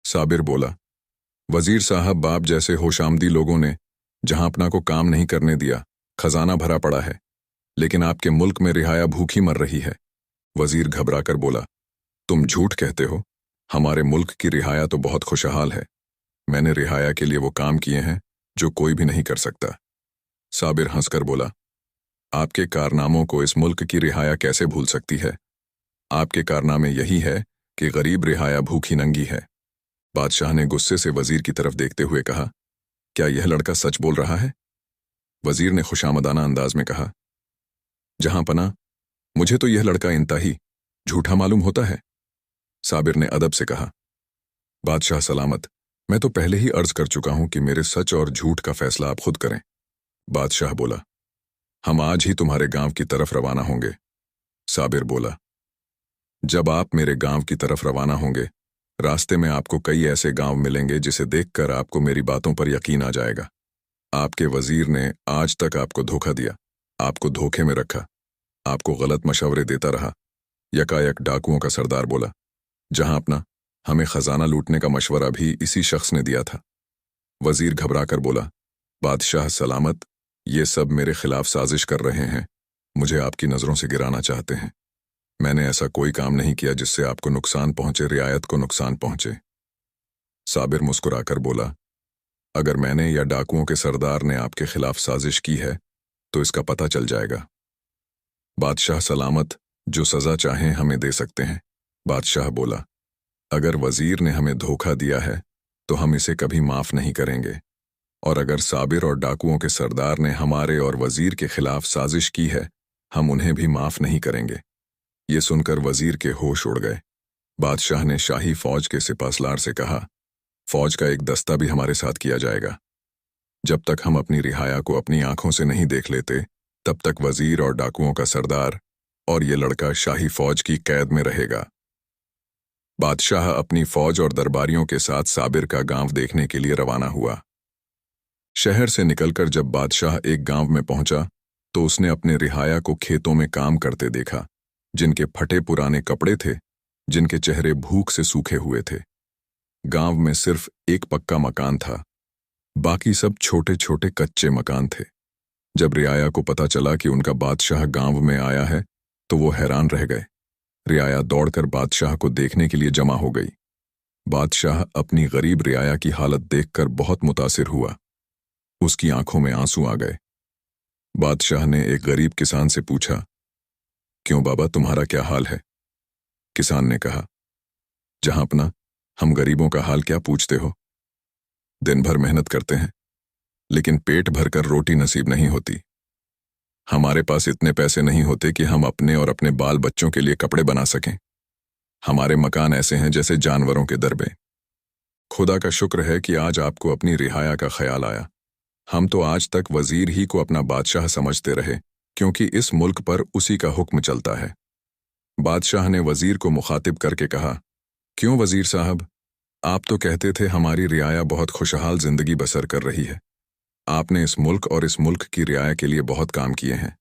साबिर बोला, वजीर साहब, बाप जैसे होशामदी लोगों ने जहां अपना को काम नहीं करने दिया, खजाना भरा पड़ा है, लेकिन आपके मुल्क में रिहाया भूखी मर रही है। वजीर घबराकर बोला, तुम झूठ कहते हो, हमारे मुल्क की रिहाया तो बहुत खुशहाल है। मैंने रिहाया के लिए वो काम किए हैं जो कोई भी नहीं कर सकता। साबिर हंसकर बोला, आपके कारनामों को इस मुल्क की रिहाया कैसे भूल सकती है? आपके कारनामे यही है कि गरीब रिहाया भूखी नंगी है। बादशाह ने गुस्से से वजीर की तरफ देखते हुए कहा, क्या यह लड़का सच बोल रहा है? वजीर ने खुशामदाना अंदाज में कहा, जहां पना, मुझे तो यह लड़का इंतही झूठा मालूम होता है। साबिर ने अदब से कहा, बादशाह सलामत, मैं तो पहले ही अर्ज कर चुका हूं कि मेरे सच और झूठ का फैसला आप खुद करें। बादशाह बोला, हम आज ही तुम्हारे गांव की तरफ रवाना होंगे। साबिर बोला, जब आप मेरे गांव की तरफ रवाना होंगे, रास्ते में आपको कई ऐसे गांव मिलेंगे जिसे देखकर आपको मेरी बातों पर यकीन आ जाएगा। आपके वजीर ने आज तक आपको धोखा दिया, आपको धोखे में रखा, आपको गलत मशवरे देता रहा। यकायक डाकुओं का सरदार बोला, जहां अपना, हमें खजाना लूटने का मशवरा भी इसी शख्स ने दिया था। वजीर घबराकर बोला, बादशाह सलामत, ये सब मेरे खिलाफ साजिश कर रहे हैं, मुझे आपकी नजरों से गिराना चाहते हैं। मैंने ऐसा कोई काम नहीं किया जिससे आपको नुकसान पहुंचे, रियायत को नुकसान पहुंचे। साबिर मुस्कुराकर बोला, अगर मैंने या डाकुओं के सरदार ने आपके खिलाफ साजिश की है तो इसका पता चल जाएगा। बादशाह सलामत, जो सजा चाहें हमें दे सकते हैं। बादशाह बोला, अगर वजीर ने हमें धोखा दिया है तो हम इसे कभी माफ नहीं करेंगे, और अगर साबिर और डाकुओं के सरदार ने हमारे और वजीर के खिलाफ साजिश की है, हम उन्हें भी माफ नहीं करेंगे। ये सुनकर वजीर के होश उड़ गए। बादशाह ने शाही फौज के सिपासलार से कहा, फौज का एक दस्ता भी हमारे साथ किया जाएगा। जब तक हम अपनी रिहाया को अपनी आंखों से नहीं देख लेते, तब तक वजीर और डाकुओं का सरदार और ये लड़का शाही फौज की कैद में रहेगा। बादशाह अपनी फौज और दरबारियों के साथ साबिर का गांव देखने के लिए रवाना हुआ। शहर से निकलकर जब बादशाह एक गांव में पहुंचा, तो उसने अपने रिहाया को खेतों में काम करते देखा, जिनके फटे पुराने कपड़े थे, जिनके चेहरे भूख से सूखे हुए थे। गांव में सिर्फ एक पक्का मकान था, बाकी सब छोटे छोटे कच्चे मकान थे। जब रियाया को पता चला कि उनका बादशाह गांव में आया है, तो वो हैरान रह गए। रियाया दौड़कर बादशाह को देखने के लिए जमा हो गई। बादशाह अपनी गरीब रियाया की हालत देखकर बहुत मुतासिर हुआ। उसकी आंखों में आंसू आ गए। बादशाह ने एक गरीब किसान से पूछा, क्यों बाबा, तुम्हारा क्या हाल है? किसान ने कहा, जहां अपना, हम गरीबों का हाल क्या पूछते हो? दिन भर मेहनत करते हैं, लेकिन पेट भरकर रोटी नसीब नहीं होती। हमारे पास इतने पैसे नहीं होते कि हम अपने और अपने बाल बच्चों के लिए कपड़े बना सकें। हमारे मकान ऐसे हैं जैसे जानवरों के दरबे। खुदा का शुक्र है कि आज आपको अपनी रिहाया का ख्याल आया। हम तो आज तक वजीर ही को अपना बादशाह समझते रहे, क्योंकि इस मुल्क पर उसी का हुक्म चलता है। बादशाह ने वजीर को मुखातिब करके कहा, क्यों वजीर साहब, आप तो कहते थे हमारी रियाया बहुत खुशहाल जिंदगी बसर कर रही है। आपने इस मुल्क और इस मुल्क की रियाया के लिए बहुत काम किए हैं।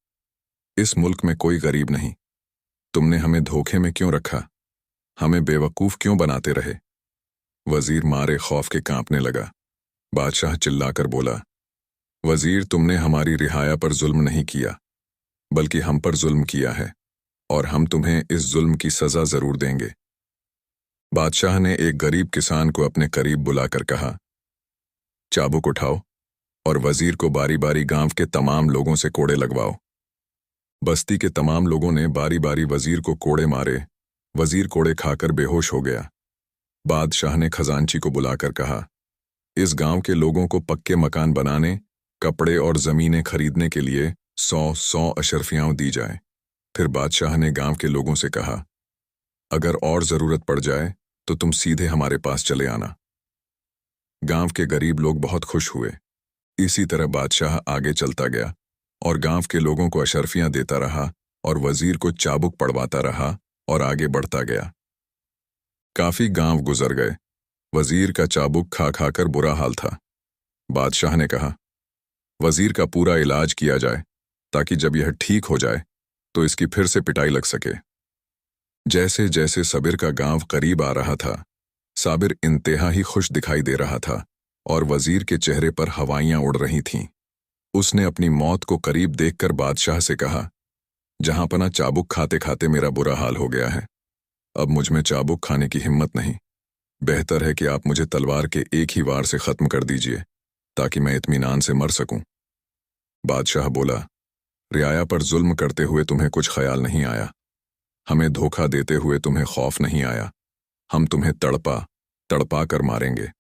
इस मुल्क में कोई गरीब नहीं। तुमने हमें धोखे में क्यों रखा? हमें बेवकूफ क्यों बनाते रहे? वजीर मारे खौफ के कांपने लगा। बादशाह चिल्लाकर बोला, वजीर, तुमने हमारी रिहाया पर जुल्म नहीं किया, बल्कि हम पर जुल्म किया है, और हम तुम्हें इस जुल्म की सजा जरूर देंगे। बादशाह ने एक गरीब किसान को अपने करीब बुलाकर कहा, चाबुक उठाओ और वजीर को बारी बारी गांव के तमाम लोगों से कोड़े लगवाओ। बस्ती के तमाम लोगों ने बारी बारी वजीर को कोड़े मारे। वजीर कोड़े खाकर बेहोश हो गया। बादशाह ने खजांची को बुलाकर कहा, इस गांव के लोगों को पक्के मकान बनाने, कपड़े और जमीनें खरीदने के लिए 100 अशरफियां दी जाए। फिर बादशाह ने गांव के लोगों से कहा, अगर और जरूरत पड़ जाए तो तुम सीधे हमारे पास चले आना। गांव के गरीब लोग बहुत खुश हुए। इसी तरह बादशाह आगे चलता गया और गांव के लोगों को अशरफियां देता रहा और वजीर को चाबुक पड़वाता रहा और आगे बढ़ता गया। काफी गांव गुजर गए। वजीर का चाबुक खा खाकर बुरा हाल था। बादशाह ने कहा, वजीर का पूरा इलाज किया जाए, ताकि जब यह ठीक हो जाए तो इसकी फिर से पिटाई लग सके। जैसे जैसे साबिर का गांव करीब आ रहा था, साबिर इंतहा ही खुश दिखाई दे रहा था और वजीर के चेहरे पर हवाइयां उड़ रही थीं। उसने अपनी मौत को करीब देखकर बादशाह से कहा, जहां पना, चाबुक खाते खाते मेरा बुरा हाल हो गया है। अब मुझ में चाबुक खाने की हिम्मत नहीं। बेहतर है कि आप मुझे तलवार के एक ही वार से खत्म कर दीजिए, ताकि मैं इत्मीनान से मर सकूं। बादशाह बोला, रियाया पर जुल्म करते हुए तुम्हें कुछ ख्याल नहीं आया। हमें धोखा देते हुए तुम्हें खौफ नहीं आया। हम तुम्हें तड़पा तड़पा कर मारेंगे।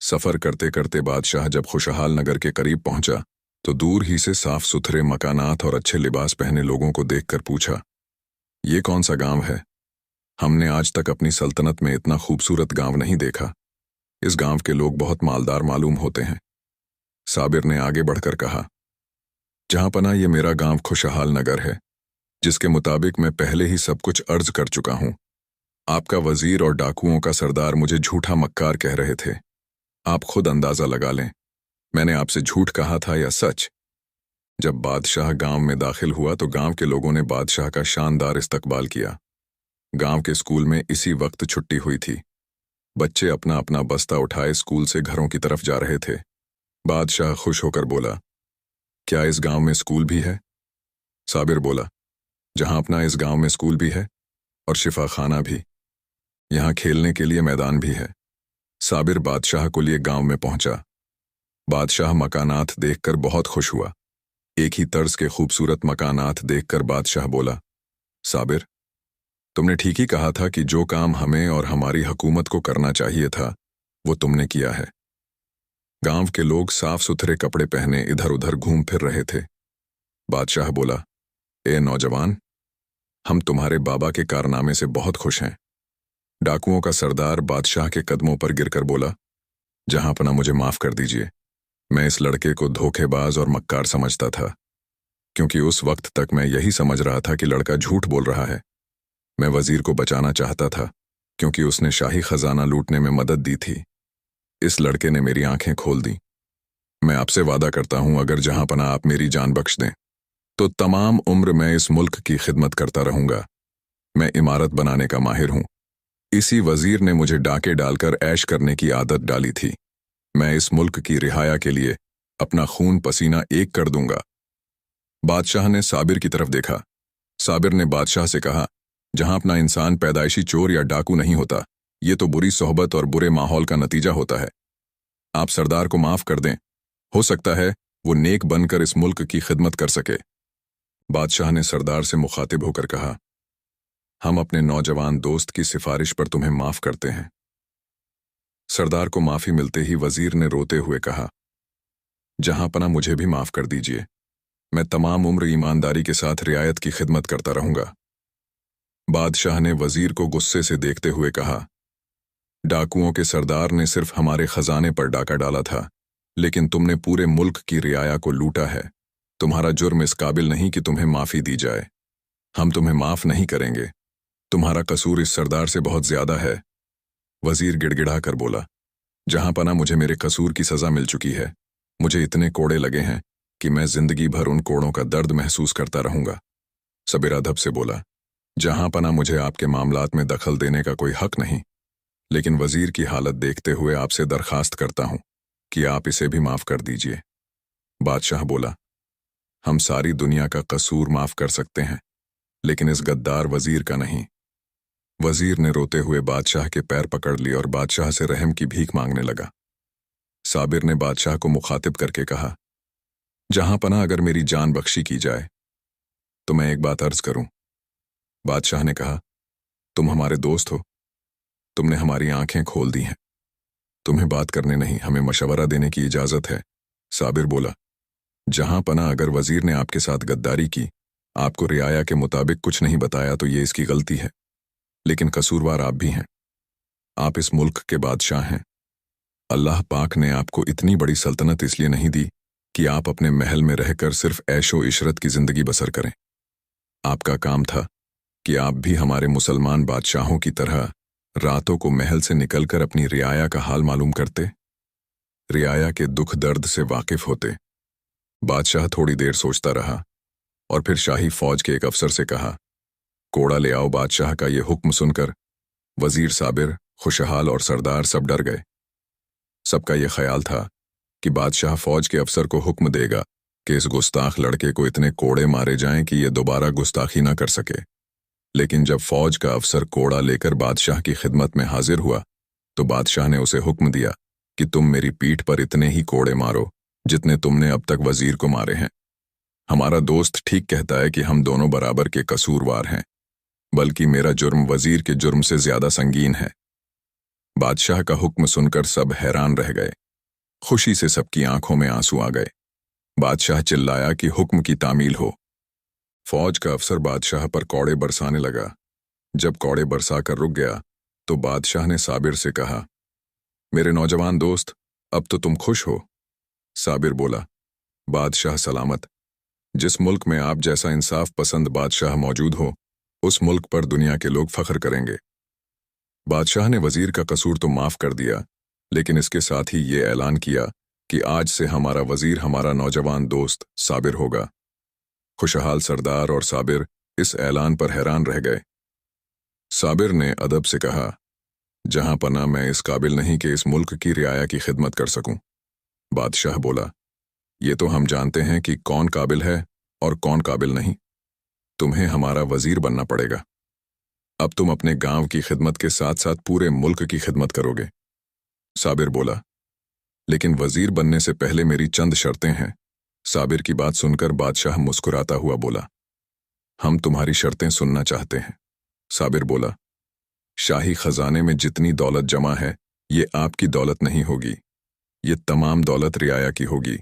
सफर करते करते बादशाह जब खुशहाल नगर के करीब पहुंचा, तो दूर ही से साफ सुथरे मकानात और अच्छे लिबास पहने लोगों को देखकर पूछा, ये कौन सा गांव है? हमने आज तक अपनी सल्तनत में इतना खूबसूरत गांव नहीं देखा। इस गांव के लोग बहुत मालदार मालूम होते हैं। साबिर ने आगे बढ़कर कहा, जहां पना, ये मेरा गांव खुशहाल नगर है, जिसके मुताबिक मैं पहले ही सब कुछ अर्ज कर चुका हूं। आपका वजीर और डाकुओं का सरदार मुझे झूठा मक्कार कह रहे थे। आप खुद अंदाजा लगा लें, मैंने आपसे झूठ कहा था या सच। जब बादशाह गांव में दाखिल हुआ तो गांव के लोगों ने बादशाह का शानदार इस्तकबाल किया। गांव के स्कूल में इसी वक्त छुट्टी हुई थी। बच्चे अपना अपना बस्ता उठाए स्कूल से घरों की तरफ जा रहे थे। बादशाह खुश होकर बोला, क्या इस गांव में स्कूल भी है? साबिर बोला, जहां अपना, इस गांव में स्कूल भी है और शिफा खाना भी। यहां खेलने के लिए मैदान भी है। साबिर बादशाह को लिए गांव में पहुंचा। बादशाह मकानात देखकर बहुत खुश हुआ। एक ही तर्ज के खूबसूरत मकानात देखकर बादशाह बोला, साबिर, तुमने ठीक ही कहा था कि जो काम हमें और हमारी हुकूमत को करना चाहिए था, वो तुमने किया है। गांव के लोग साफ सुथरे कपड़े पहने इधर उधर घूम फिर रहे थे। बादशाह बोला, ए नौजवान, हम तुम्हारे बाबा के कारनामे से बहुत खुश हैं। डाकुओं का सरदार बादशाह के कदमों पर गिरकर बोला, जहां पना मुझे माफ कर दीजिए। मैं इस लड़के को धोखेबाज और मक्कार समझता था, क्योंकि उस वक्त तक मैं यही समझ रहा था कि लड़का झूठ बोल रहा है। मैं वजीर को बचाना चाहता था, क्योंकि उसने शाही खजाना लूटने में मदद दी थी। इस लड़के ने मेरी आंखें खोल दी। मैं आपसे वादा करता हूं, अगर जहां पना आप मेरी जान बख्श दें तो तमाम उम्र मैं इस मुल्क की खिदमत करता रहूंगा। मैं इमारत बनाने का माहिर हूं। इसी वजीर ने मुझे डाके डालकर ऐश करने की आदत डाली थी। मैं इस मुल्क की रिहाया के लिए अपना खून पसीना एक कर दूंगा। बादशाह ने साबिर की तरफ देखा। साबिर ने बादशाह से कहा, जहां अपना इंसान पैदाइशी चोर या डाकू नहीं होता, ये तो बुरी सोहबत और बुरे माहौल का नतीजा होता है। आप सरदार को माफ कर दें, हो सकता है वो नेक बनकर इस मुल्क की खिदमत कर सके। बादशाह ने सरदार से मुखातिब होकर कहा, हम अपने नौजवान दोस्त की सिफारिश पर तुम्हें माफ करते हैं। सरदार को माफी मिलते ही वजीर ने रोते हुए कहा, जहां पना मुझे भी माफ कर दीजिए। मैं तमाम उम्र ईमानदारी के साथ रियायत की खिदमत करता रहूंगा। बादशाह ने वजीर को गुस्से से देखते हुए कहा, डाकुओं के सरदार ने सिर्फ हमारे खजाने पर डाका डाला था, लेकिन तुमने पूरे मुल्क की रियाया को लूटा है। तुम्हारा जुर्म इस काबिल नहीं कि तुम्हें माफी दी जाए। हम तुम्हें माफ नहीं करेंगे। तुम्हारा कसूर इस सरदार से बहुत ज्यादा है। वजीर गिड़गिड़ा कर बोला, जहां पना मुझे मेरे कसूर की सजा मिल चुकी है। मुझे इतने कोड़े लगे हैं कि मैं जिंदगी भर उन कोड़ों का दर्द महसूस करता रहूंगा। सबीर अदब से बोला, जहां पना मुझे आपके मामलात में दखल देने का कोई हक नहीं, लेकिन वजीर की हालत देखते हुए आपसे दरखास्त करता हूं कि आप इसे भी माफ कर दीजिए। बादशाह बोला, हम सारी दुनिया का कसूर माफ कर सकते हैं, लेकिन इस गद्दार वजीर का नहीं। वजीर ने रोते हुए बादशाह के पैर पकड़ लिए और बादशाह से रहम की भीख मांगने लगा। साबिर ने बादशाह को मुखातिब करके कहा, जहां पना अगर मेरी जान बख्शी की जाए तो मैं एक बात अर्ज करूं। बादशाह ने कहा, तुम हमारे दोस्त हो, तुमने हमारी आंखें खोल दी हैं। तुम्हें बात करने नहीं, हमें मशवरा देने की इजाजत है। साबिर बोला, जहां पना अगर वजीर ने आपके साथ गद्दारी की, आपको रियाया के मुताबिक कुछ नहीं बताया, तो ये इसकी गलती है, लेकिन कसूरवार आप भी हैं। आप इस मुल्क के बादशाह हैं। अल्लाह पाक ने आपको इतनी बड़ी सल्तनत इसलिए नहीं दी कि आप अपने महल में रहकर सिर्फ ऐशो इशरत की जिंदगी बसर करें। आपका काम था कि आप भी हमारे मुसलमान बादशाहों की तरह रातों को महल से निकलकर अपनी रियाया का हाल मालूम करते, रियाया के दुख दर्द से वाकिफ होते। बादशाह थोड़ी देर सोचता रहा और फिर शाही फौज के एक अफसर से कहा, कोड़ा ले आओ। बादशाह का ये हुक्म सुनकर वजीर, साबिर, खुशहाल और सरदार सब डर गए। सबका यह ख्याल था कि बादशाह फौज के अफसर को हुक्म देगा कि इस गुस्ताख लड़के को इतने कोड़े मारे जाएं कि ये दोबारा गुस्ताखी न कर सके। लेकिन जब फौज का अफसर कोड़ा लेकर बादशाह की खिदमत में हाजिर हुआ, तो बादशाह ने उसे हुक्म दिया कि तुम मेरी पीठ पर इतने ही कोड़े मारो जितने तुमने अब तक वजीर को मारे हैं। हमारा दोस्त ठीक कहता है कि हम दोनों बराबर के कसूरवार हैं, बल्कि मेरा जुर्म वजीर के जुर्म से ज्यादा संगीन है। बादशाह का हुक्म सुनकर सब हैरान रह गए। खुशी से सबकी आंखों में आंसू आ गए। बादशाह चिल्लाया कि हुक्म की तामील हो। फौज का अफसर बादशाह पर कौड़े बरसाने लगा। जब कौड़े बरसा कर रुक गया, तो बादशाह ने साबिर से कहा, मेरे नौजवान दोस्त, अब तो तुम खुश हो। साबिर बोला, बादशाह सलामत। जिस मुल्क में आप जैसा इंसाफ पसंद बादशाह मौजूद हो, उस मुल्क पर दुनिया के लोग फख्र करेंगे। बादशाह ने वजीर का कसूर तो माफ कर दिया, लेकिन इसके साथ ही ये ऐलान किया कि आज से हमारा वजीर हमारा नौजवान दोस्त साबिर होगा। खुशहाल, सरदार और साबिर इस ऐलान पर हैरान रह गए। साबिर ने अदब से कहा, जहां पना मैं इस काबिल नहीं कि इस मुल्क की रियाया की खिदमत कर सकूं। बादशाह बोला, ये तो हम जानते हैं कि कौन काबिल है और कौन काबिल नहीं। तुम्हें हमारा वजीर बनना पड़ेगा। अब तुम अपने गांव की खिदमत के साथ साथ पूरे मुल्क की खिदमत करोगे। साबिर बोला, लेकिन वजीर बनने से पहले मेरी चंद शर्तें हैं। साबिर की बात सुनकर बादशाह मुस्कुराता हुआ बोला, हम तुम्हारी शर्तें सुनना चाहते हैं। साबिर बोला, शाही खजाने में जितनी दौलत जमा है, ये आपकी दौलत नहीं होगी। ये तमाम दौलत रियाया की होगी।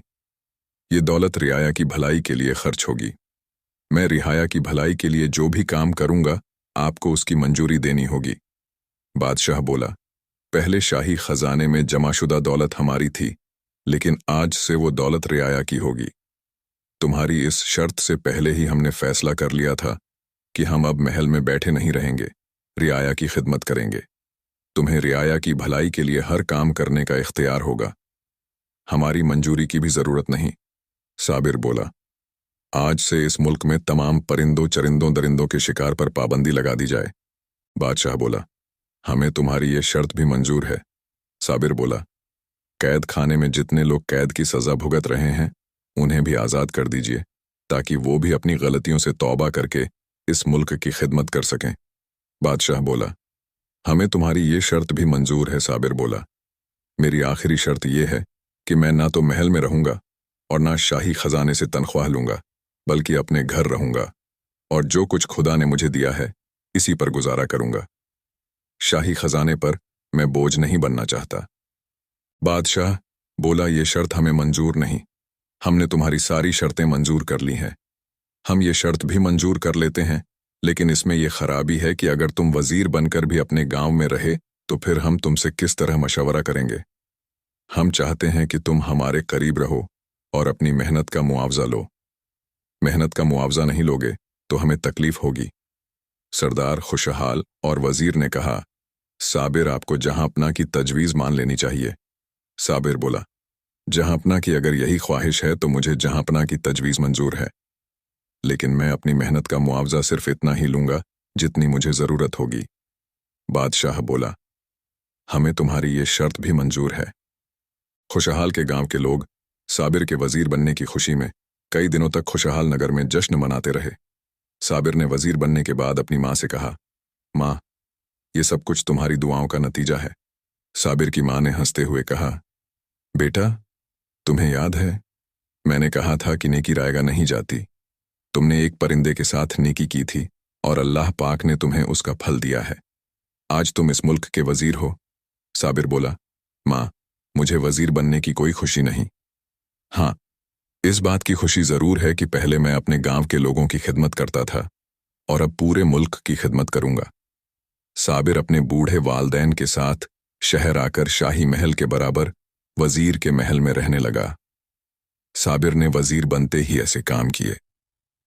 ये दौलत रियाया की भलाई के लिए खर्च होगी। मैं रियाया की भलाई के लिए जो भी काम करूंगा, आपको उसकी मंजूरी देनी होगी। बादशाह बोला, पहले शाही खजाने में जमाशुदा दौलत हमारी थी, लेकिन आज से वो दौलत रियाया की होगी। तुम्हारी इस शर्त से पहले ही हमने फैसला कर लिया था कि हम अब महल में बैठे नहीं रहेंगे, रियाया की खिदमत करेंगे। तुम्हें रियाया की भलाई के लिए हर काम करने का इख्तियार होगा। हमारी मंजूरी की भी जरूरत नहीं। साबिर बोला, आज से इस मुल्क में तमाम परिंदों, चरिंदों, दरिंदों के शिकार पर पाबंदी लगा दी जाए। बादशाह बोला, हमें तुम्हारी ये शर्त भी मंजूर है। साबिर बोला, कैद खाने में जितने लोग कैद की सजा भुगत रहे हैं उन्हें भी आज़ाद कर दीजिए, ताकि वो भी अपनी गलतियों से तौबा करके इस मुल्क की खिदमत कर सकें। बादशाह बोला, हमें तुम्हारी ये शर्त भी मंजूर है। साबिर बोला, मेरी आखिरी शर्त यह है कि मैं ना तो महल में रहूंगा और ना शाही खजाने से तनख्वाह लूंगा, बल्कि अपने घर रहूंगा और जो कुछ खुदा ने मुझे दिया है इसी पर गुजारा करूंगा। शाही खजाने पर मैं बोझ नहीं बनना चाहता। बादशाह बोला, ये शर्त हमें मंजूर नहीं। हमने तुम्हारी सारी शर्तें मंजूर कर ली हैं। हम ये शर्त भी मंजूर कर लेते हैं, लेकिन इसमें यह खराबी है कि अगर तुम वजीर बनकर भी अपने गांव में रहे तो फिर हम तुमसे किस तरह मशवरा करेंगे। हम चाहते हैं कि तुम हमारे करीब रहो और अपनी मेहनत का मुआवजा लो। मेहनत का मुआवजा नहीं लोगे तो हमें तकलीफ होगी। सरदार खुशहाल और वजीर ने कहा, साबिर, आपको जहांपना की तजवीज़ मान लेनी चाहिए। साबिर बोला, जहांपना की अगर यही ख्वाहिश है तो मुझे जहांपना की तजवीज़ मंजूर है, लेकिन मैं अपनी मेहनत का मुआवजा सिर्फ इतना ही लूंगा जितनी मुझे ज़रूरत होगी। बादशाह बोला, हमें तुम्हारी ये शर्त भी मंजूर है। खुशहाल के गांव के लोग साबिर के वजीर बनने की खुशी में कई दिनों तक खुशहाल नगर में जश्न मनाते रहे। साबिर ने वजीर बनने के बाद अपनी माँ से कहा, माँ, ये सब कुछ तुम्हारी दुआओं का नतीजा है। साबिर की माँ ने हंसते हुए कहा, बेटा, तुम्हें याद है मैंने कहा था कि नेकी रायगा नहीं जाती। तुमने एक परिंदे के साथ नेकी की थी और अल्लाह पाक ने तुम्हें उसका फल दिया है। आज तुम इस मुल्क के वजीर हो। साबिर बोला, माँ, मुझे वजीर बनने की कोई खुशी नहीं। हाँ, इस बात की खुशी जरूर है कि पहले मैं अपने गांव के लोगों की खिदमत करता था और अब पूरे मुल्क की खिदमत करूंगा। साबिर अपने बूढ़े वालदैन के साथ शहर आकर शाही महल के बराबर वजीर के महल में रहने लगा। साबिर ने वजीर बनते ही ऐसे काम किए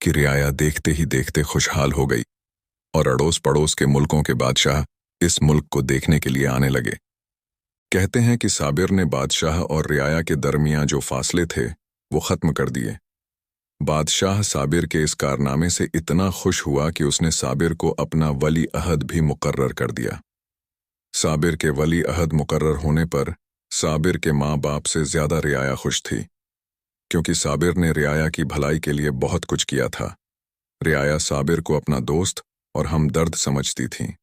कि रियाया देखते ही देखते खुशहाल हो गई और अड़ोस पड़ोस के मुल्कों के बादशाह इस मुल्क को देखने के लिए आने लगे। कहते हैं कि साबिर ने बादशाह और रियाया के दरमियां जो फासले थे वो खत्म कर दिए। बादशाह साबिर के इस कारनामे से इतना खुश हुआ कि उसने साबिर को अपना वली अहद भी मुकर्रर कर दिया। साबिर के वली अहद मुकर्रर होने पर साबिर के माँ बाप से ज्यादा रियाया खुश थी, क्योंकि साबिर ने रियाया की भलाई के लिए बहुत कुछ किया था। रियाया साबिर को अपना दोस्त और हमदर्द समझती थी।